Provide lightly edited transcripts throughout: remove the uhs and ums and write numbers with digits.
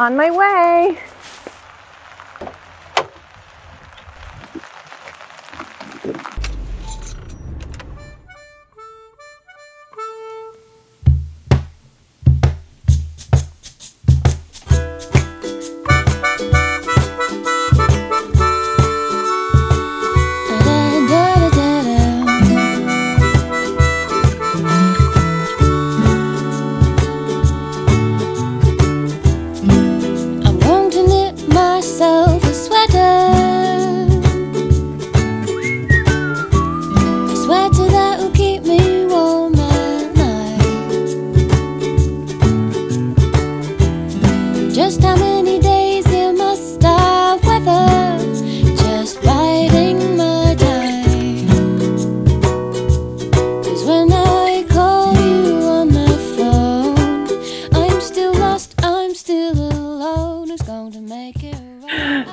On my way.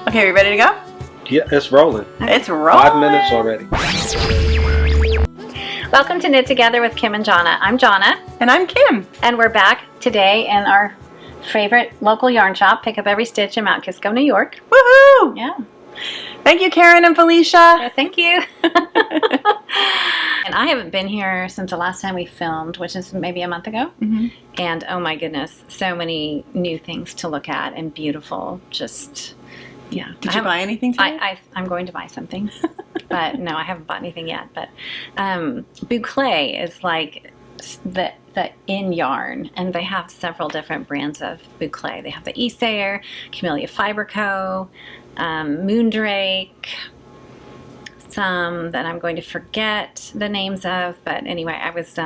Okay, are you ready to go? Yeah, it's rolling. It's rolling. 5 minutes already. Welcome to Knit Together with Kim and Jonna. I'm Jonna. And I'm Kim. And we're back today in our favorite local yarn shop, Pick Up Every Stitch in Mount Kisco, New York. Woohoo! Yeah. Thank you, Karen and Felicia. Yeah, thank you. And I haven't been here since the last time we filmed, which is maybe a month ago. Mm-hmm. And oh my goodness, so many new things to look at and beautiful. Just, yeah. Did you buy anything today? I'm going to buy something. But no, I haven't bought anything yet. But boucle is like the in yarn, and they have several different brands of boucle. They have the Esayer, Camellia Fiber Co., Moondrake, some that I'm going to forget the names of, but anyway, I was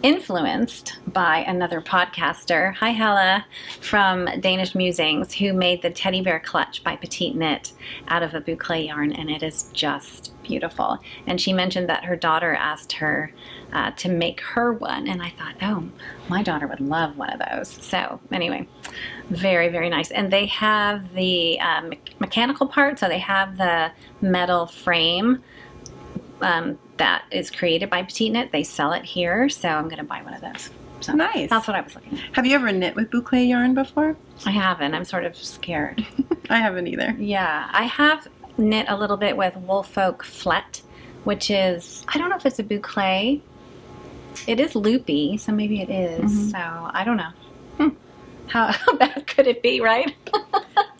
influenced by another podcaster, hi Hella, from Danish Musings, who made the teddy bear clutch by Petite Knit out of a boucle yarn, and it is just beautiful. And she mentioned that her daughter asked her to make her one, and I thought, oh, my daughter would love one of those. So anyway, very, very nice. And they have the mechanical part, so they have the metal frame that is created by Petite Knit. They sell it here, so I'm going to buy one of those. So nice. That's what I was looking at. Have you ever knit with boucle yarn before? I haven't. I'm sort of scared. I haven't either. Yeah, I have knit a little bit with Woolfolk Flet, which is, I don't know if it's a boucle. It is loopy, so maybe it is. Mm-hmm. So I don't know. How bad could it be, right?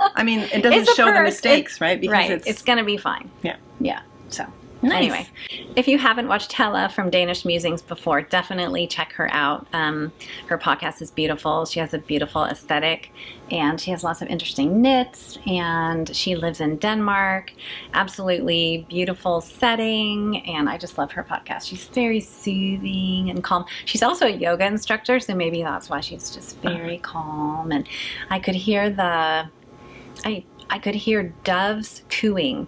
I mean, it doesn't show the mistakes, right? Because it's going to be fine. Yeah. Yeah. So nice. Anyway, if you haven't watched Hella from Danish Musings before, definitely check her out. Her podcast is beautiful. She has a beautiful aesthetic, and she has lots of interesting knits, and she lives in Denmark. Absolutely beautiful setting, and I just love her podcast. She's very soothing and calm. She's also a yoga instructor, so maybe that's why she's just very calm. And I could hear I could hear doves cooing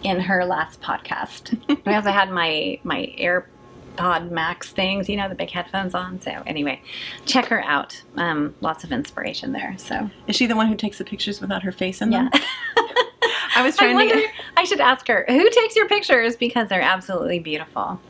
in her last podcast. I also had my AirPod Max things, the big headphones on. So anyway, check her out. Lots of inspiration there. So is she the one who takes the pictures without her face in them? Yeah. I was trying I should ask her, who takes your pictures, because they're absolutely beautiful.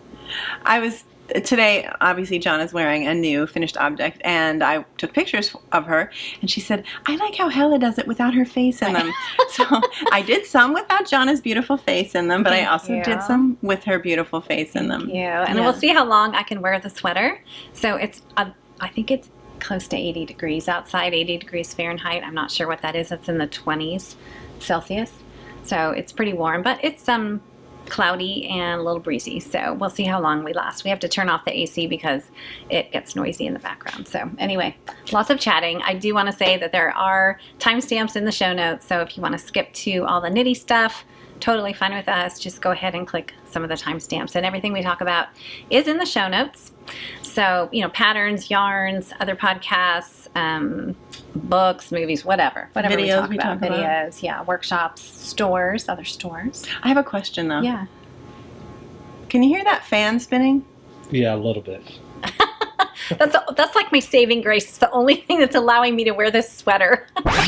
Today, obviously, John is wearing a new finished object, and I took pictures of her, and she said, I like how Hella does it without her face in them. So I did some without Jonna's beautiful face in them, but I also did some with her beautiful face in them. Thank you. And we'll see how long I can wear the sweater. So it's, I think it's close to 80 degrees outside, 80 degrees Fahrenheit. I'm not sure what that is. It's in the 20s Celsius. So it's pretty warm, but it's cloudy and a little breezy, so we'll see how long we last. We have to turn off the AC because it gets noisy in the background. So anyway, lots of chatting. I do want to say that there are timestamps in the show notes, so if you want to skip to all the nitty stuff, totally fine with us. Just go ahead and click some of the timestamps, and everything we talk about is in the show notes. So, patterns, yarns, other podcasts, books, movies, whatever Videos we talk about. Videos, yeah, workshops, stores, other stores. I have a question, though. Yeah. Can you hear that fan spinning? Yeah, a little bit. That's like my saving grace. It's the only thing that's allowing me to wear this sweater. Okay,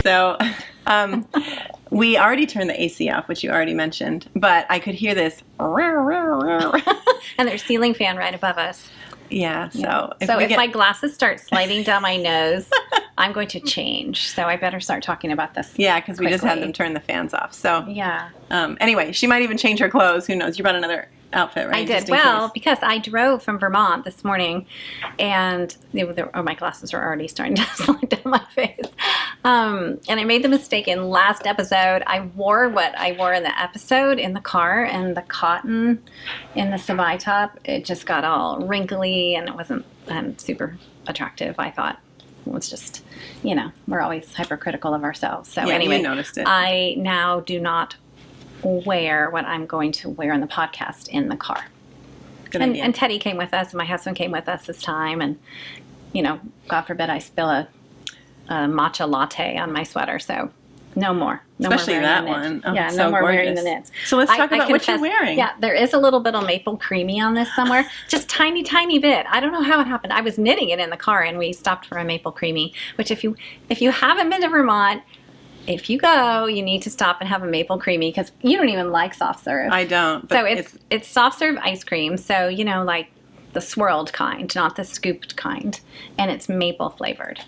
so We already turned the AC off, which you already mentioned, but I could hear this. And there's a ceiling fan right above us. Yeah, so If my glasses start sliding down my nose, I'm going to change. So I better start talking about this. Yeah, because we just had quickly. them turn the fans off. So Yeah. Anyway, she might even change her clothes. Who knows? You brought another outfit, right? I did. Just in Well, case. because I drove from Vermont this morning, and my glasses were already starting to slide down my face. And I made the mistake in last episode. I wore what I wore in the episode in the car, and the cotton in the Sabai top, it just got all wrinkly, and it wasn't super attractive, I thought. It was just, we're always hypercritical of ourselves. So Yeah, anyway, you noticed it. I now do not wear what I'm going to wear in the podcast in the car. Good idea. And Teddy came with us, and my husband came with us this time, and God forbid I spill a matcha latte on my sweater, so no more. Especially more that wearing the knits. one. Oh, Yeah, it's no so more wearing gorgeous. the knits. So let's talk about what you're confess, wearing. Yeah, there is a little bit of maple creamy on this somewhere. Just tiny bit. I don't know how it happened. I was knitting it in the car, and we stopped for a maple creamy, which if you haven't been to Vermont, if you go, you need to stop and have a maple creamy, because you don't even like soft serve. I don't. So But it's soft serve ice cream. So, like the swirled kind, not the scooped kind. And it's maple flavored.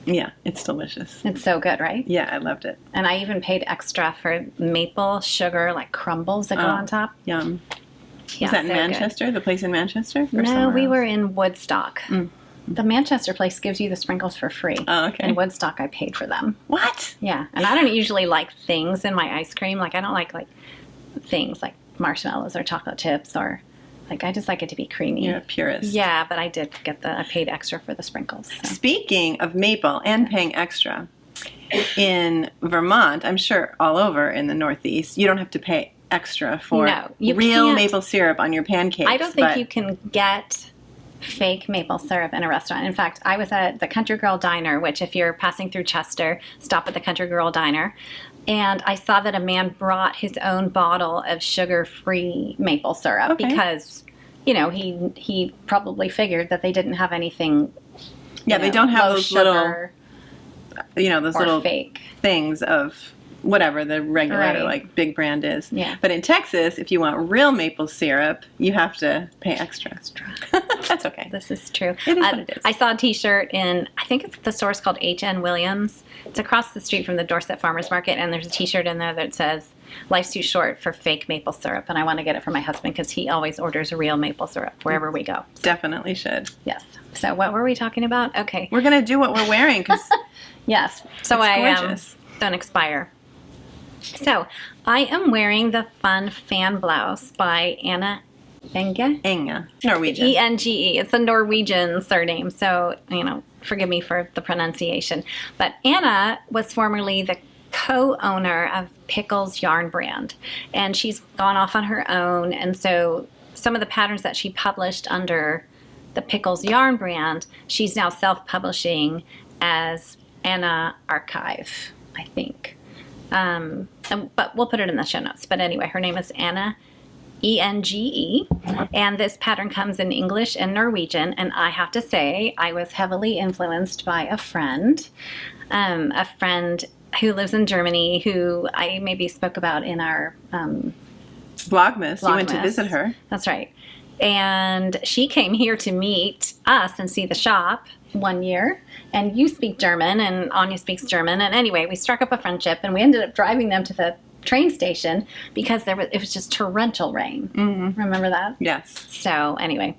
yeah, it's delicious. It's so good, right? Yeah, I loved it. And I even paid extra for maple sugar, like crumbles that go on top. Yum. Yeah, Was that in so good. Manchester? The place in Manchester? Or No, somewhere we else? were in Woodstock. The Manchester place gives you the sprinkles for free. Oh, okay. In Woodstock, I paid for them. What? Yeah, and I don't usually like things in my ice cream. Like, I don't like things like marshmallows or chocolate chips, or I just like it to be creamy. You're a purist. Yeah, but I did I paid extra for the sprinkles. So. Speaking of maple and paying extra, in Vermont, I'm sure all over in the Northeast, you don't have to pay extra for No, you real can't. maple syrup on your pancakes. I don't think but you can get fake maple syrup in a restaurant. In fact, I was at the Country Girl Diner, which if you're passing through Chester, stop at the Country Girl Diner. And I saw that a man brought his own bottle of sugar-free maple syrup Okay. because, he probably figured that they didn't have anything. Yeah, they don't have low those sugar those or little fake. things of whatever the regular Right. big brand is. Yeah. But in Texas, if you want real maple syrup, you have to pay extra. That's okay. This is true. It is what it is. I saw a T-shirt in, I think the store's called H.N. Williams. It's across the street from the Dorset Farmers Market, and there's a T-shirt in there that says, "Life's too short for fake maple syrup," and I want to get it for my husband because he always orders real maple syrup wherever we go. Definitely should. Yes. So what were we talking about? Okay. We're going to do what we're wearing because Yes. So It's I gorgeous. don't expire. So I am wearing the Fun Fan Blouse by Anna Enge. Inga, Norwegian. E-N-G-E. It's a Norwegian surname, so, forgive me for the pronunciation. But Anna was formerly the co-owner of Pickles Yarn Brand, and she's gone off on her own, and so some of the patterns that she published under the Pickles Yarn Brand, she's now self-publishing as Anna Archive, I think. But we'll put it in the show notes. But anyway, her name is Anna, E-N-G-E, and this pattern comes in English and Norwegian, and I have to say I was heavily influenced by a friend who lives in Germany, who I maybe spoke about in our Vlogmas. You went to Vlogmas. visit her. That's right. And she came here to meet us and see the shop one year. And you speak German, and Anya speaks German. And anyway, we struck up a friendship, and we ended up driving them to the train station because it was just torrential rain. Mm-hmm. Remember that? Yes. So anyway,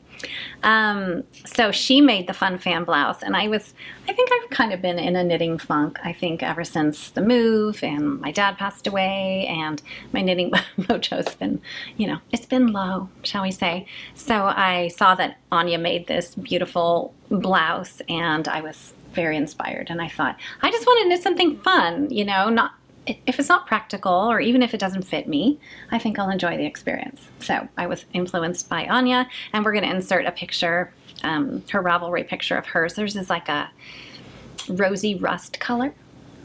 so she made the Fun Fan Blouse, and I think I've kind of been in a knitting funk, I think, ever since the move, and my dad passed away, and my knitting mojo's been, it's been low, shall we say. So I saw that Anya made this beautiful blouse, and I was very inspired, and I thought, I just want to knit something fun, not if it's not practical, or even if it doesn't fit me, I think I'll enjoy the experience. So I was influenced by Anya, and we're going to insert a picture, her Ravelry picture of hers. Hers is like a rosy rust color.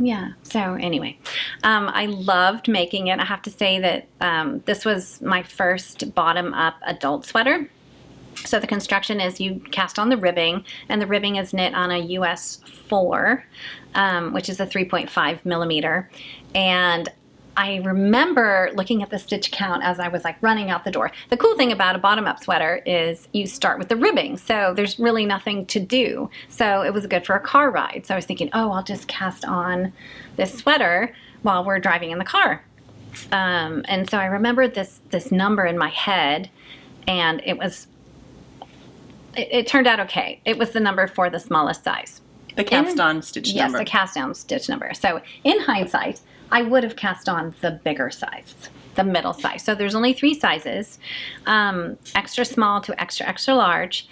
Yeah. So anyway, I loved making it. I have to say that this was my first bottom-up adult sweater. So the construction is you cast on the ribbing, and the ribbing is knit on a US 4, which is a 3.5 millimeter. And I remember looking at the stitch count as I was like running out the door. The cool thing about a bottom-up sweater is you start with the ribbing, so there's really nothing to do. So it was good for a car ride. So I was thinking, oh, I'll just cast on this sweater while we're driving in the car. And so I remembered this number in my head, and it turned out okay. It was the number for the smallest size. The cast-on stitch number. Yes, the cast-on stitch number. So in hindsight, I would have cast on the bigger size, the middle size. So there's only 3 sizes, extra small to extra, extra large.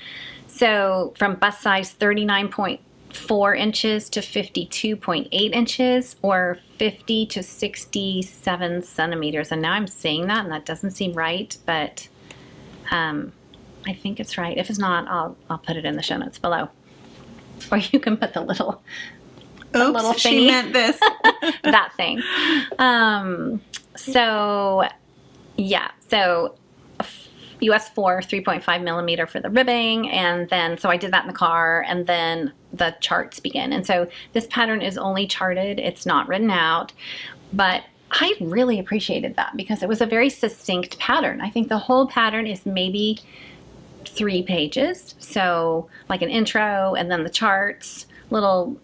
So from bust size 39.4 inches to 52.8 inches, or 50 to 67 centimeters. And now I'm saying that, and that doesn't seem right, but I think it's right. If it's not, I'll put it in the show notes below. Or you can put the little Oops, she meant this. that thing. So US 4, 3.5 millimeter for the ribbing, and then so I did that in the car, and then the charts begin. And so this pattern is only charted, it's not written out, but I really appreciated that because it was a very succinct pattern. I think the whole pattern is maybe 3 pages, so like an intro and then the charts, little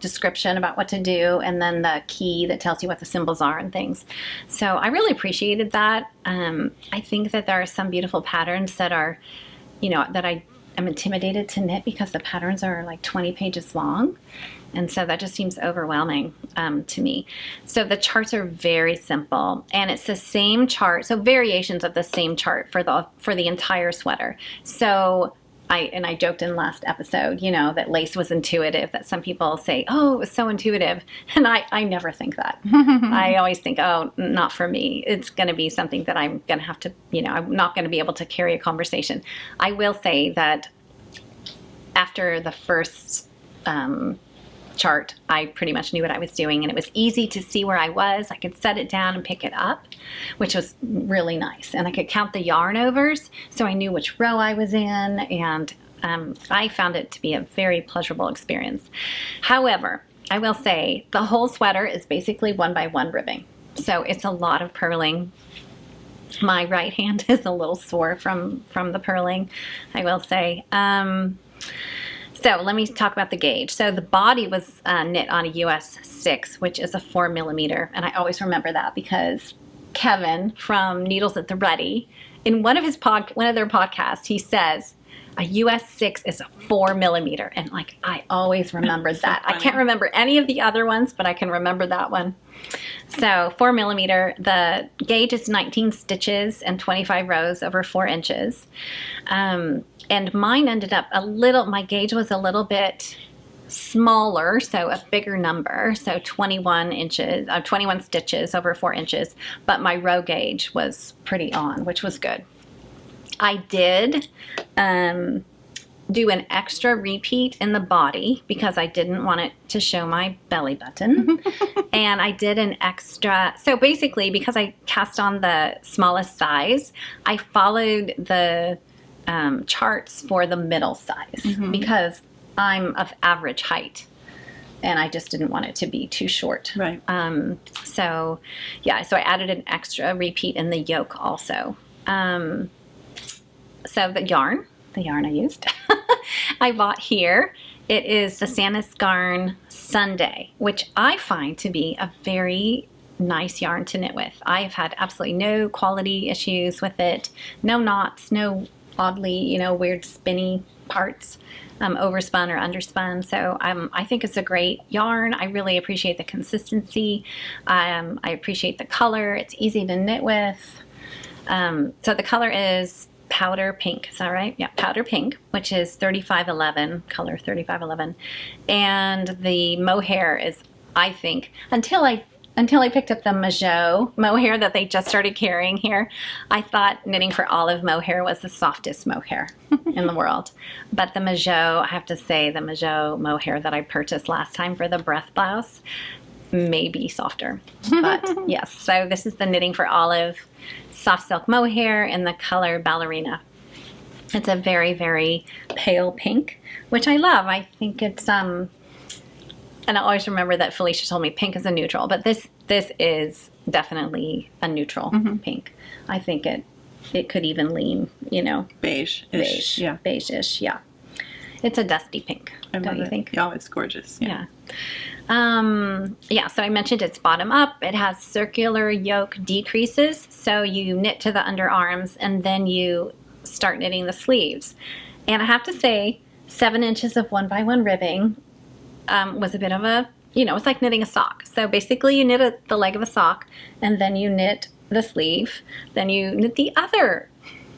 description about what to do, and then the key that tells you what the symbols are and things. So I really appreciated that. I think that there are some beautiful patterns that are that I am intimidated to knit because the patterns are like 20 pages long, and so that just seems overwhelming to me. So the charts are very simple, and it's the same chart, so variations of the same chart for the entire sweater. So I joked in last episode, that lace was intuitive, that some people say, oh, it was so intuitive. And I never think that. I always think, oh, not for me. It's going to be something that I'm going to have to, I'm not going to be able to carry a conversation. I will say that after the first chart, I pretty much knew what I was doing, and it was easy to see where I was. I could set it down and pick it up, which was really nice. And I could count the yarn overs, so I knew which row I was in, and I found it to be a very pleasurable experience. However, I will say the whole sweater is basically 1x1 ribbing, so it's a lot of purling. My right hand is a little sore from the purling, I will say. So let me talk about the gauge. So the body was knit on a US 6, which is a 4 millimeter. And I always remember that because Kevin from Needles at the Ready, in one of their podcasts, he says a US 6 is a 4 millimeter. And like, I always remembered that. I can't remember any of the other ones, but I can remember that one. So 4 millimeter, the gauge is 19 stitches and 25 rows over 4 inches. And mine ended up my gauge was a little bit smaller, so a bigger number, so 21 stitches over 4 inches, but my row gauge was pretty on, which was good. I did do an extra repeat in the body because I didn't want it to show my belly button. And I did an extra, so basically because I cast on the smallest size, I followed the charts for the middle size because I'm of average height and I just didn't want it to be too short. Right. So I added an extra repeat in the yoke also. So the yarn I used, I bought here. It is the Sanis Garn Sunday, which I find to be a very nice yarn to knit with. I've had absolutely no quality issues with it. No knots, no oddly, weird spinny parts, overspun or underspun. So I think it's a great yarn. I really appreciate the consistency. I appreciate the color. It's easy to knit with. So the color is powder pink. Is that right? Yeah, powder pink, which is 3511, color 3511. And the mohair is, I think, until I picked up the Majo mohair that they just started carrying here, I thought knitting for olive mohair was the softest mohair in the world. But the Majo, I have to say, the Majo mohair that I purchased last time for the breath blouse may be softer. But yes, so this is the Knitting for Olive soft silk mohair in the color Ballerina. It's a very, very pale pink, which I love. I think it's, and I always remember that Felicia told me pink is a neutral, but this this is definitely a neutral pink. I think it could even lean, Beige-ish. Yeah. Beige-ish, yeah. It's a dusty pink, don't you think? Oh, it's gorgeous. Yeah. So I mentioned it's bottom up. It has circular yoke decreases. So you knit to the underarms and then you start knitting the sleeves. And I have to say, 7 inches of 1x1 ribbing was a bit of a, it's like knitting a sock. So basically you knit the leg of a sock and then you knit the sleeve. Then you knit the other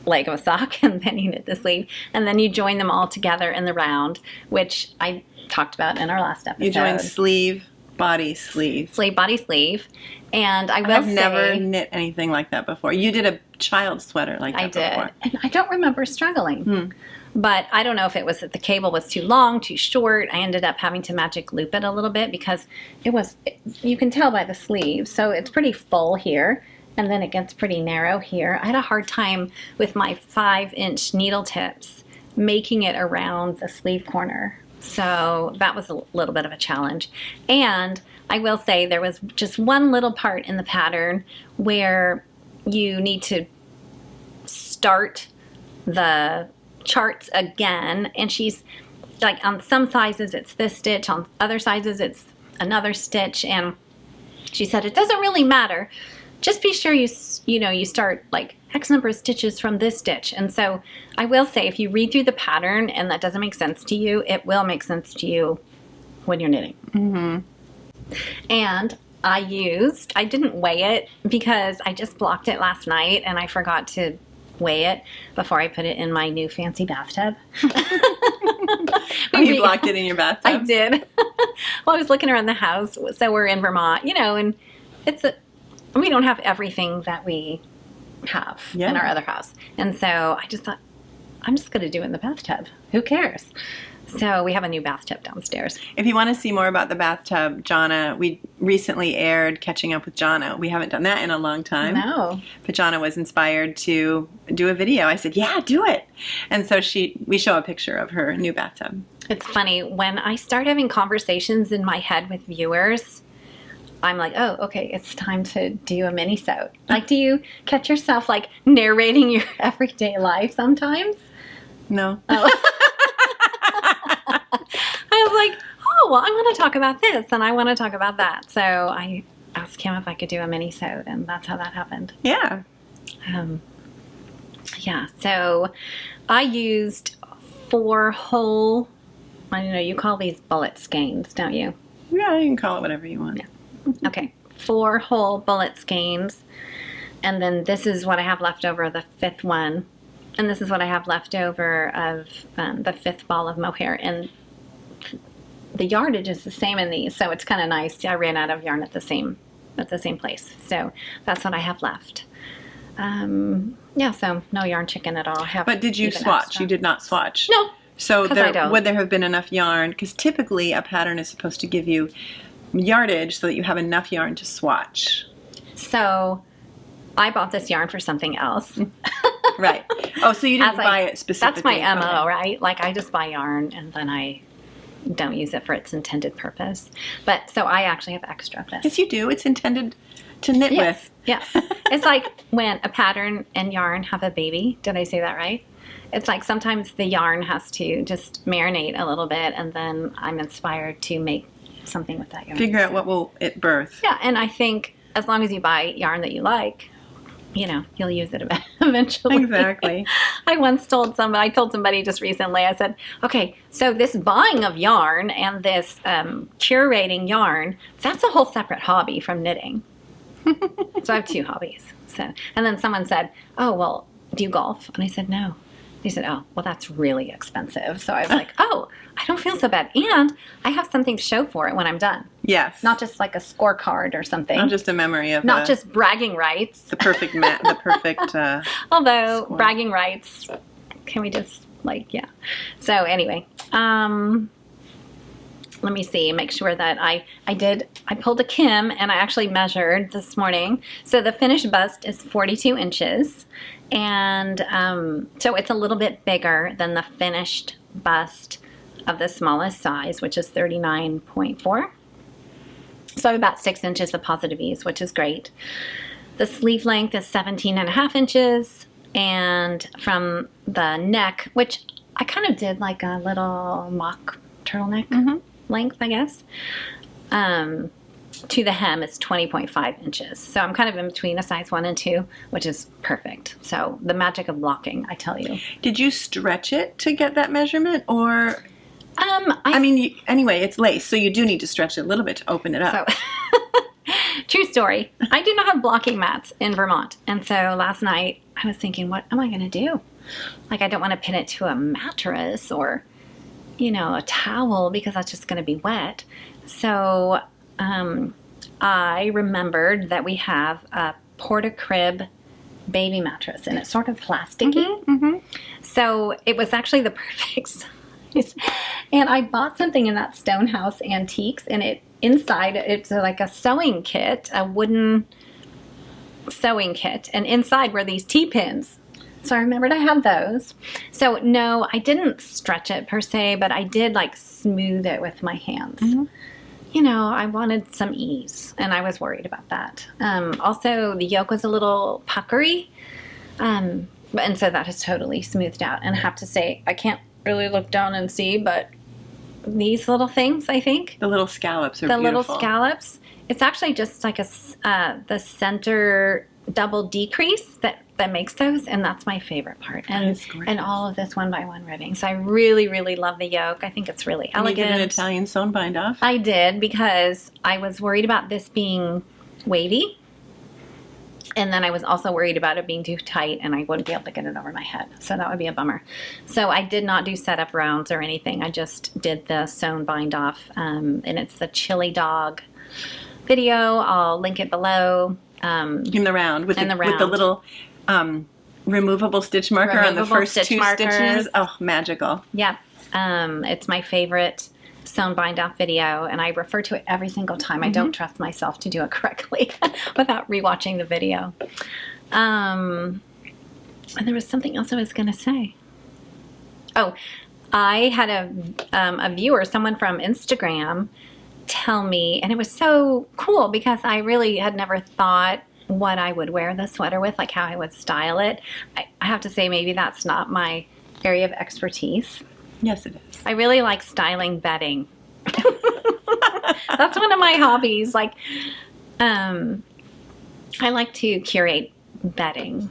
leg of a sock and then you knit the sleeve. And then you join them all together in the round, which I talked about in our last episode. You join sleeve, body, sleeve. Sleeve, body, sleeve. And I've never knit anything like that before. You did a child sweater like that before. I did. And I don't remember struggling. But I don't know if it was that the cable was too long, too short. I ended up having to magic loop it a little bit because you can tell by the sleeve. So it's pretty full here. And then it gets pretty narrow here. I had a hard time with my 5-inch needle tips making it around the sleeve corner. So that was a little bit of a challenge. And I will say there was just one little part in the pattern where you need to start the charts again. And she's like, on some sizes it's this stitch, on other sizes it's another stitch. And she said, it doesn't really matter. Just be sure you start like X number of stitches from this stitch. And so I will say, if you read through the pattern and that doesn't make sense to you, it will make sense to you when you're knitting. And I didn't weigh it because I just blocked it last night and I forgot to weigh it before I put it in my new fancy bathtub. You blocked it in your bathtub? I did. Well, I was looking around the house. So we're in Vermont, and we don't have everything that we have in our other house. And so I just thought, I'm just going to do it in the bathtub. Who cares? So we have a new bathtub downstairs. If you want to see more about the bathtub, Jonna, we recently aired Catching Up with Jonna. We haven't done that in a long time. No. But Jonna was inspired to do a video. I said, yeah, do it. And so we show a picture of her new bathtub. It's funny. When I start having conversations in my head with viewers, I'm like, oh, okay, it's time to do a mini-sode. Like, do you catch yourself, like, narrating your everyday life sometimes? No. Oh. I was like, oh, well, I want to talk about this, and I want to talk about that. So I asked him if I could do a mini-sode, and that's how that happened. Yeah. So I used 4 whole, I don't know, you call these bullet skeins, don't you? Yeah, you can call it whatever you want. Yeah. Okay, 4 whole bullet skeins, and then this is what I have left over, the 5th one, and this is what I have left over of the 5th ball of mohair, and the yardage is the same in these, so it's kind of nice. I ran out of yarn at the same place, so that's what I have left. So no yarn chicken at all. But did you swatch? Extra. You did not swatch. No. So would there have been enough yarn? Because typically a pattern is supposed to give you yardage so that you have enough yarn to swatch. So I bought this yarn for something else. Right. Oh, so you didn't buy it specifically. That's my MO, right? Like, I just buy yarn and then I don't use it for its intended purpose. But so I actually have extra of this. Yes, you do. It's intended to knit with. Yes. It's like when a pattern and yarn have a baby. Did I say that right? It's like sometimes the yarn has to just marinate a little bit and then I'm inspired to make something with that yarn. Figure out what will it birth. Yeah, and I think as long as you buy yarn that you like, you'll use it eventually. Exactly. I told somebody just recently, I said, okay, so this buying of yarn and this curating yarn, that's a whole separate hobby from knitting. So I have 2 hobbies. And then someone said, oh, well, do you golf? And I said, no. They said, oh, well, that's really expensive. So I was like, oh, I don't feel so bad. And I have something to show for it when I'm done. Yes. Not just like a scorecard or something. Not just a memory of Not just bragging rights. The perfect Although, score. bragging rights, can we just, So anyway, let me see, make sure that I pulled a Kim and I actually measured this morning. So the finished bust is 42 inches. And so it's a little bit bigger than the finished bust of the smallest size, which is 39.4. So about 6 inches of positive ease, which is great. The sleeve length is 17.5 inches, and from the neck, which I kind of did like a little mock turtleneck length, I guess, to the hem is 20.5 inches. So I'm kind of in between a size 1 and 2, which is perfect. So the magic of blocking, I tell you. Did you stretch it to get that measurement, or? I mean, anyway, it's lace, so you do need to stretch it a little bit to open it up. So, true story. I do not have blocking mats in Vermont. And so last night I was thinking, what am I going to do? Like, I don't want to pin it to a mattress or, a towel, because that's just going to be wet. So I remembered that we have a Porta-Crib baby mattress, and it's sort of plasticky. So it was actually the perfect size. And I bought something in that Stonehouse Antiques, and inside it's like a sewing kit, a wooden sewing kit, and inside were these T-pins. So I remembered I had those. So no, I didn't stretch it per se, but I did like smooth it with my hands. I wanted some ease, and I was worried about that. Also, the yoke was a little puckery, and so that has totally smoothed out. And I have to say, I can't really look down and see, but these little things, I think. The little scallops are the beautiful. Little scallops. It's actually just like the center double decrease that makes those, and that's my favorite part. And all of this 1x1 ribbing. So I really, really love the yoke. I think it's really elegant. You did an Italian sewn bind off? I did, because I was worried about this being wavy. And then I was also worried about it being too tight and I wouldn't be able to get it over my head. So that would be a bummer. So I did not do setup rounds or anything. I just did the sewn bind off. And it's the Chili Dog video. I'll link it below. In the round with the little removable stitch marker on the first two stitches. Oh, magical. Yep. It's my favorite sewn bind off video, and I refer to it every single time. I don't trust myself to do it correctly without rewatching the video. And there was something else I was going to say. Oh, I had a viewer, someone from Instagram, tell me, and it was so cool because I really had never thought what I would wear the sweater with, like how I would style it. I have to say, maybe that's not my area of expertise. Yes, it is. I really like styling bedding. That's one of my hobbies. Like, I like to curate bedding.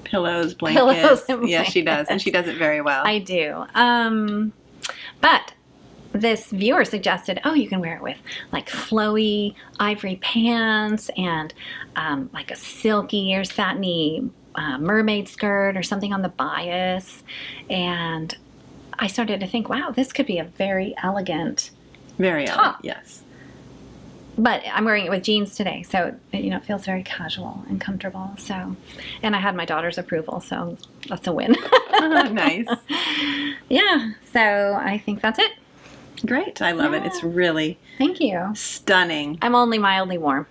Pillows, blankets. Pillows and blankets. Yes, she does, and she does it very well. I do. But this viewer suggested, you can wear it with like flowy ivory pants and like a silky or satiny mermaid skirt or something on the bias. And I started to think, wow, this could be a very elegant top. Yes. But I'm wearing it with jeans today, so it feels very casual and comfortable. So, and I had my daughter's approval, so that's a win. Nice. Yeah. So I think that's it. Great. I love it. It's really Thank you. Stunning. I'm only mildly warm.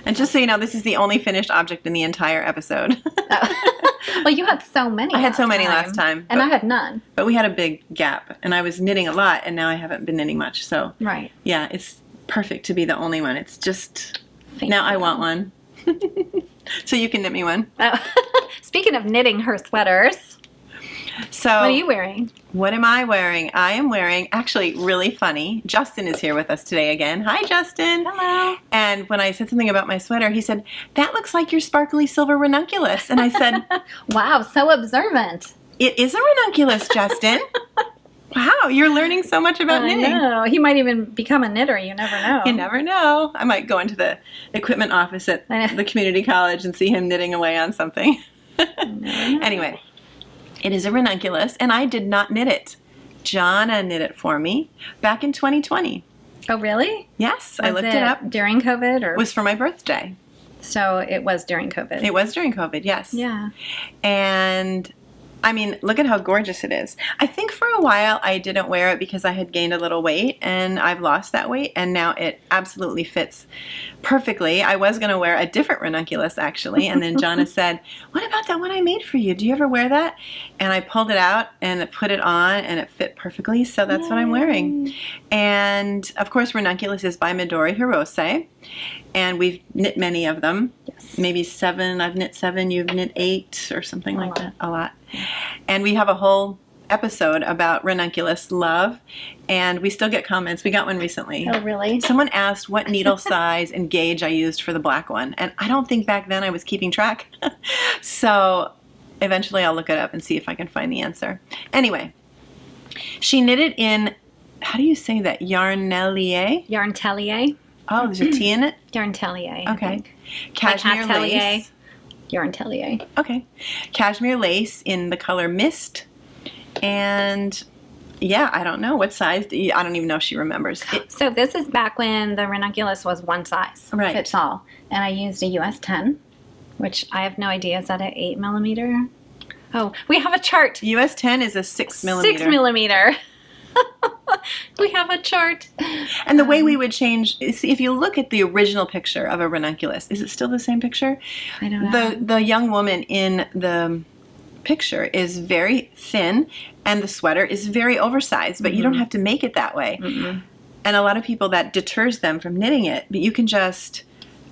And just so you know, this is the only finished object in the entire episode. Well, you had so many. I had so many last time. And I had none. But we had a big gap, and I was knitting a lot, and now I haven't been knitting much. So, right. Yeah, it's perfect to be the only one. It's just, Thank now you. I want one. So you can knit me one. Speaking of knitting her sweaters, so what are you wearing? What am I wearing? I am wearing, actually really funny, Justin is here with us today again. Hi, Justin. Hello. And when I said something about my sweater, he said, that looks like your sparkly silver ranunculus. And I said, wow, so observant. It is a ranunculus, Justin. Wow, you're learning so much about knitting. I know. He might even become a knitter. You never know. You never know. I might go into the equipment office at the community college and see him knitting away on something. Anyway, it is a ranunculus, and I did not knit it. Jonna knit it for me back in 2020. Oh, really? Yes, I looked it up. During COVID? Or? It was for my birthday. So it was during COVID. It was during COVID, yes. Yeah. And I mean, look at how gorgeous it is. I think for a while I didn't wear it because I had gained a little weight, and I've lost that weight, and now it absolutely fits perfectly. I was going to wear a different ranunculus, actually, and then Jonna said, what about that one I made for you? Do you ever wear that? And I pulled it out and put it on, and it fit perfectly, so that's what I'm wearing. And, of course, ranunculus is by Midori Hirose, and we've knit many of them. Yes. Maybe 7. I've knit 7. You've knit 8 or something like that. A lot. Yeah. And we have a whole episode about ranunculus love, and we still get comments. We got one recently. Oh, really? Someone asked what needle size and gauge I used for the black one, and I don't think back then I was keeping track. So eventually I'll look it up and see if I can find the answer. Anyway, she knitted in, how do you say that, Yarnellier? Yarntellier. Oh, there's a T in it? Yarntellier. I Okay. think. Cashmere Like atelier. lace. Yarntellier. Okay. Cashmere lace in the color Mist. And yeah, I don't know what size. I don't even know if she remembers. So this is back when the ranunculus was one size. Right. Fits all. And I used a US 10, which I have no idea. Is that an 8 millimeter? Oh, we have a chart. US 10 is a 6 millimeter. 6 millimeter. We have a chart. And the way we would change, if you look at the original picture of a ranunculus, is it still the same picture? I don't know. The young woman in the picture is very thin, and the sweater is very oversized, but you don't have to make it that way. And a lot of people, that deters them from knitting it, but you can just,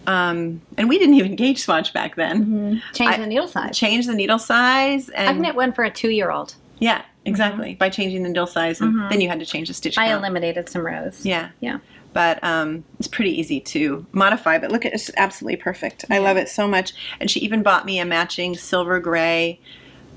and we didn't even gauge swatch back then. Change the needle size. Change the needle size. And I've knit one for a 2-year-old. yeah, exactly. By changing the needle size, and then you had to change the stitch I count. eliminated some rows. Yeah. Yeah. But it's pretty easy to modify. But look, it's absolutely perfect. I love it so much. And she even bought me a matching silver gray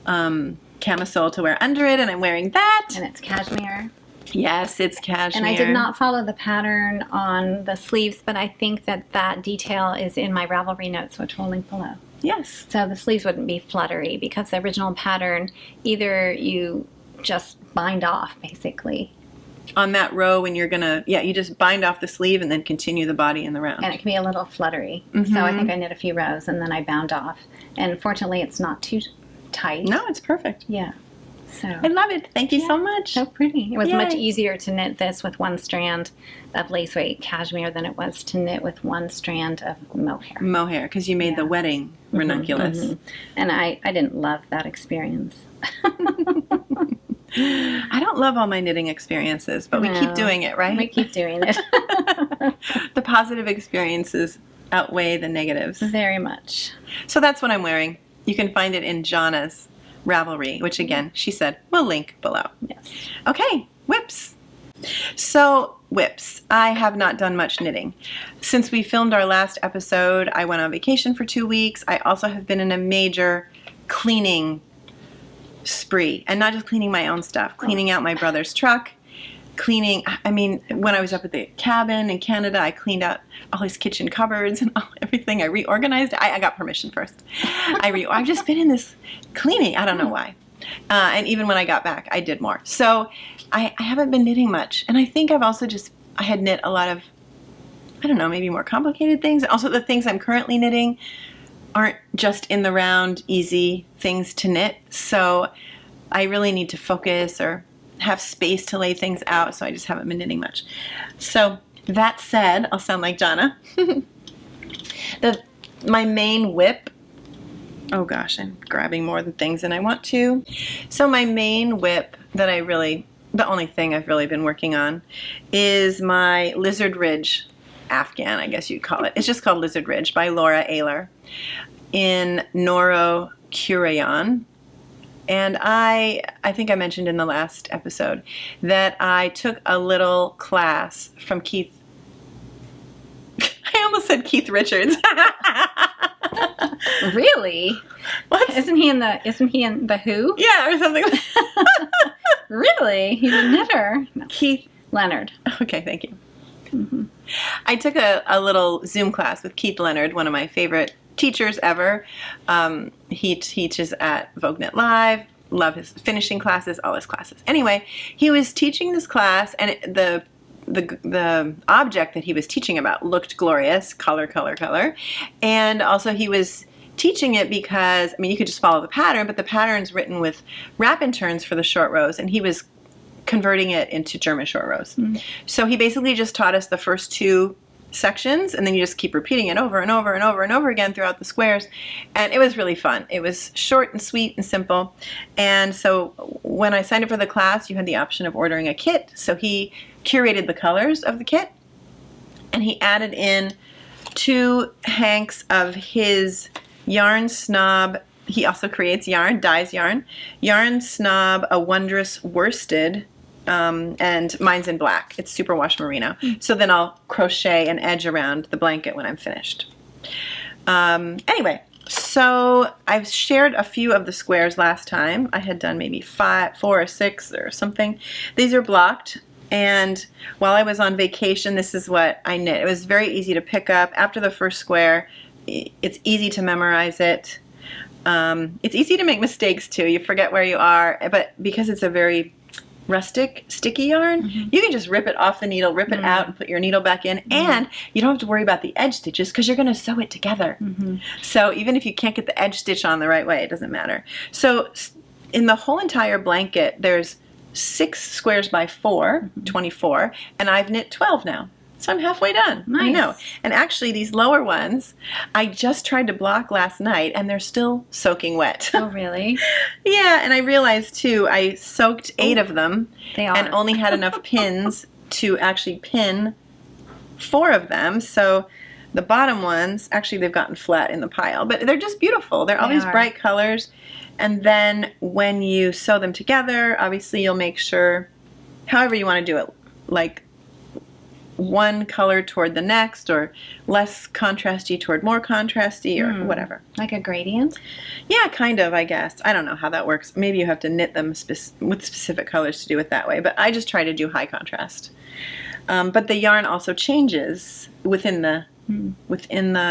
camisole to wear under it, and I'm wearing that. And it's cashmere. Yes, it's cashmere. And I did not follow the pattern on the sleeves, but I think that detail is in my Ravelry notes, which we'll link below. Yes. So the sleeves wouldn't be fluttery because the original pattern, either you just bind off, basically. On that row, when you're gonna, you just bind off the sleeve and then continue the body in the round. And it can be a little fluttery. So I think I knit a few rows and then I bound off. And fortunately, it's not too tight. No, it's perfect. Yeah. So I love it. Thank you so much. so pretty. It was much Yay. easier to knit this with one strand of lace weight cashmere than it was to knit with one strand of mohair. Mohair, because you made the wedding ranunculus. And I didn't love that experience. I don't love all my knitting experiences, but we keep No. doing it, right? We keep doing it. The positive experiences outweigh the negatives. Very much. So that's what I'm wearing. You can find it in Jonna's Ravelry, which again, she said, we'll link below. Yes. Okay, WIPS. So, WIPS. I have not done much knitting. Since we filmed our last episode, I went on vacation for 2 weeks. I also have been in a major cleaning spree. And not just cleaning my own stuff, cleaning out my brother's truck, cleaning, when I was up at the cabin in Canada, I cleaned out all his kitchen cupboards and everything. I reorganized. I got permission first. I've just been in this cleaning. I don't know why. And even when I got back, I did more. So I haven't been knitting much. And I think I've also I had knit a lot of, I don't know, maybe more complicated things. Also, the things I'm currently knitting aren't just in the round, easy things to knit. So I really need to focus or have space to lay things out. So I just haven't been knitting much. So that said, I'll sound like Jonna. My main WIP, oh gosh, I'm grabbing more than things than I want to. So my main WIP that the only thing I've really been working on is my Lizard Ridge Afghan, I guess you'd call it. It's just called Lizard Ridge by Laura Ayler in Noro Curayon. And I think I mentioned in the last episode that I took a little class from Keith. I almost said Keith Richards. Really? What? Isn't he in the Who? Yeah, or something. Really? He's a knitter. No. Keith. Leonard. Okay, thank you. I took a little Zoom class with Keith Leonard, one of my favorite teachers ever. He teaches at VogueNet Live. Love his finishing classes, all his classes. Anyway, he was teaching this class, and the object that he was teaching about looked glorious, color. And also he was teaching it because, I mean, you could just follow the pattern, but the pattern's written with wrap-in turns for the short rows, and he was converting it into German short rows. So he basically just taught us the first 2 sections, and then you just keep repeating it over and over and over and over again throughout the squares, and it was really fun. It was short and sweet and simple. And so when I signed up for the class, you had the option of ordering a kit. So he curated the colors of the kit, and he added in 2 hanks of his Yarn Snob. He also creates yarn, dyes yarn. Yarn Snob, a Wondrous Worsted, and mine's in black. It's superwash merino. So then I'll crochet an edge around the blanket when I'm finished. Anyway, so I've shared a few of the squares last time. I had done maybe 4 or 6 or something. These are blocked. And while I was on vacation, this is what I knit. It was very easy to pick up. After the first square, it's easy to memorize it. It's easy to make mistakes too. You forget where you are, but because it's a very rustic, sticky yarn, you can just rip it off the needle, rip it out, and put your needle back in, and you don't have to worry about the edge stitches because you're going to sew it together. So even if you can't get the edge stitch on the right way, it doesn't matter. So in the whole entire blanket, there's 6 squares by 4, 24, and I've knit 12 now. So I'm halfway done. Nice. I know. And actually, these lower ones, I just tried to block last night, and they're still soaking wet. Oh, really? Yeah, and I realized, too, I soaked 8 of them They are. and only had enough pins to actually pin 4 of them. So the bottom ones, actually, they've gotten flat in the pile. But they're just beautiful. They're all They these are. bright colors. And then when you sew them together, obviously, you'll make sure, however you want to do it, like one color toward the next, or less contrasty toward more contrasty, or whatever. Like a gradient? Yeah, kind of, I guess. I don't know how that works. Maybe you have to knit them with specific colors to do it that way, but I just try to do high contrast. But the yarn also changes within the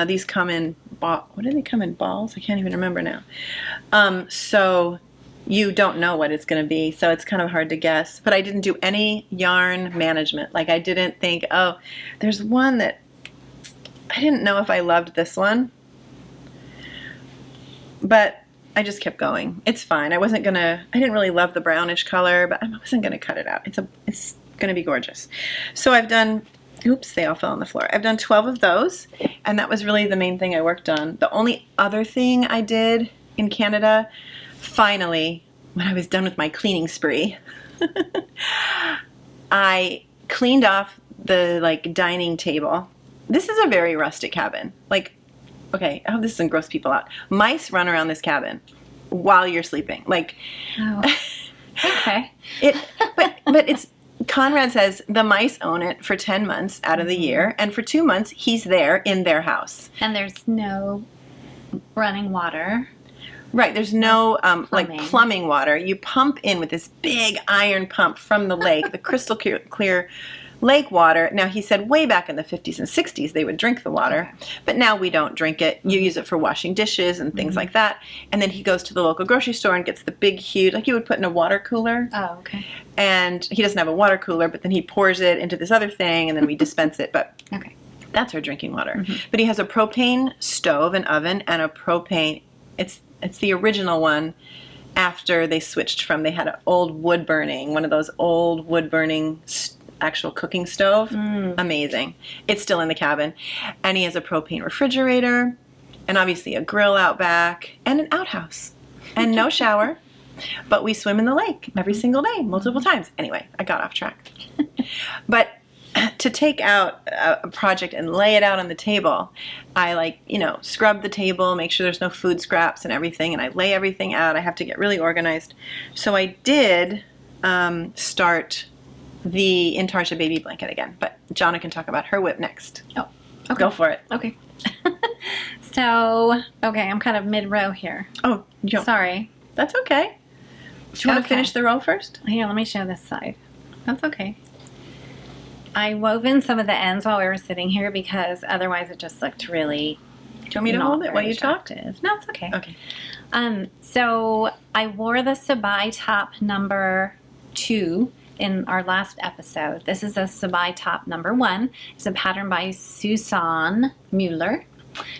these come in what do they come in, balls? I can't even remember now. So you don't know what it's going to be, so it's kind of hard to guess. But I didn't do any yarn management. Like, I didn't think, oh, there's one that I didn't know if I loved this one. But I just kept going. It's fine. I didn't really love the brownish color, but I wasn't going to cut it out. It's going to be gorgeous. So I've done, oops, they all fell on the floor. I've done 12 of those, and that was really the main thing I worked on. The only other thing I did in Canada, finally, when I was done with my cleaning spree, I cleaned off the dining table. This is a very rustic cabin. Okay, I hope this doesn't gross people out. Mice run around this cabin while you're sleeping. Oh. Okay. But it's, Conrad says the mice own it for 10 months out of the year, and for 2 months he's there in their house. And there's no running water. Right, there's no Plumbing. plumbing water. You pump in with this big iron pump from the lake, the crystal clear lake water. Now, he said way back in the 50s and 60s they would drink the water, but now we don't drink it. You use it for washing dishes and things like that. And then he goes to the local grocery store and gets the big, huge, like you would put in a water cooler. Oh, okay. And he doesn't have a water cooler, but then he pours it into this other thing, and then we dispense it. But Okay. that's our drinking water. But he has a propane stove and oven, and a propane, it's the original one after they switched from, they had an old wood burning, one of those old wood burning actual cooking stove. Amazing. It's still in the cabin. And he has a propane refrigerator, and obviously a grill out back, and an outhouse. And no shower, but we swim in the lake every single day, multiple times. Anyway, I got off track. But to take out a project and lay it out on the table, I scrub the table, make sure there's no food scraps and everything, and I lay everything out. I have to get really organized. So I did start the Intarsia baby blanket again, but Jonna can talk about her WIP next. Oh, okay. Go for it. Okay. So, okay, I'm kind of mid-row here. Oh, Sorry. that's okay. Do you want to Okay. finish the row first? Here, let me show this side. That's okay. I wove in some of the ends while we were sitting here because otherwise it just looked really Do you want me to not hold it while very you talk? attractive. No, it's okay. Okay. So I wore the Sabai top number 2 in our last episode. This is a Sabai top number 1. It's a pattern by Susan Mueller,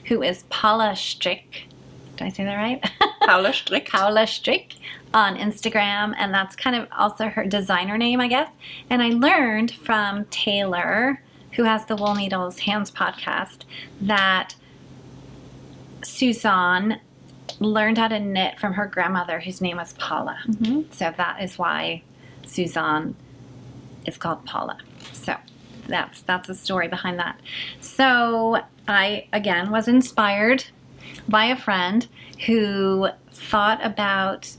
who is Paula Strick Did I say that right? Paula Strick. Paula Strick on Instagram, and that's kind of also her designer name, I guess. And I learned from Taylor, who has the Wool Needles Hands podcast, that Suzanne learned how to knit from her grandmother, whose name was Paula. So that is why Suzanne is called Paula. So that's the story behind that. So I, again, was inspired by a friend who thought about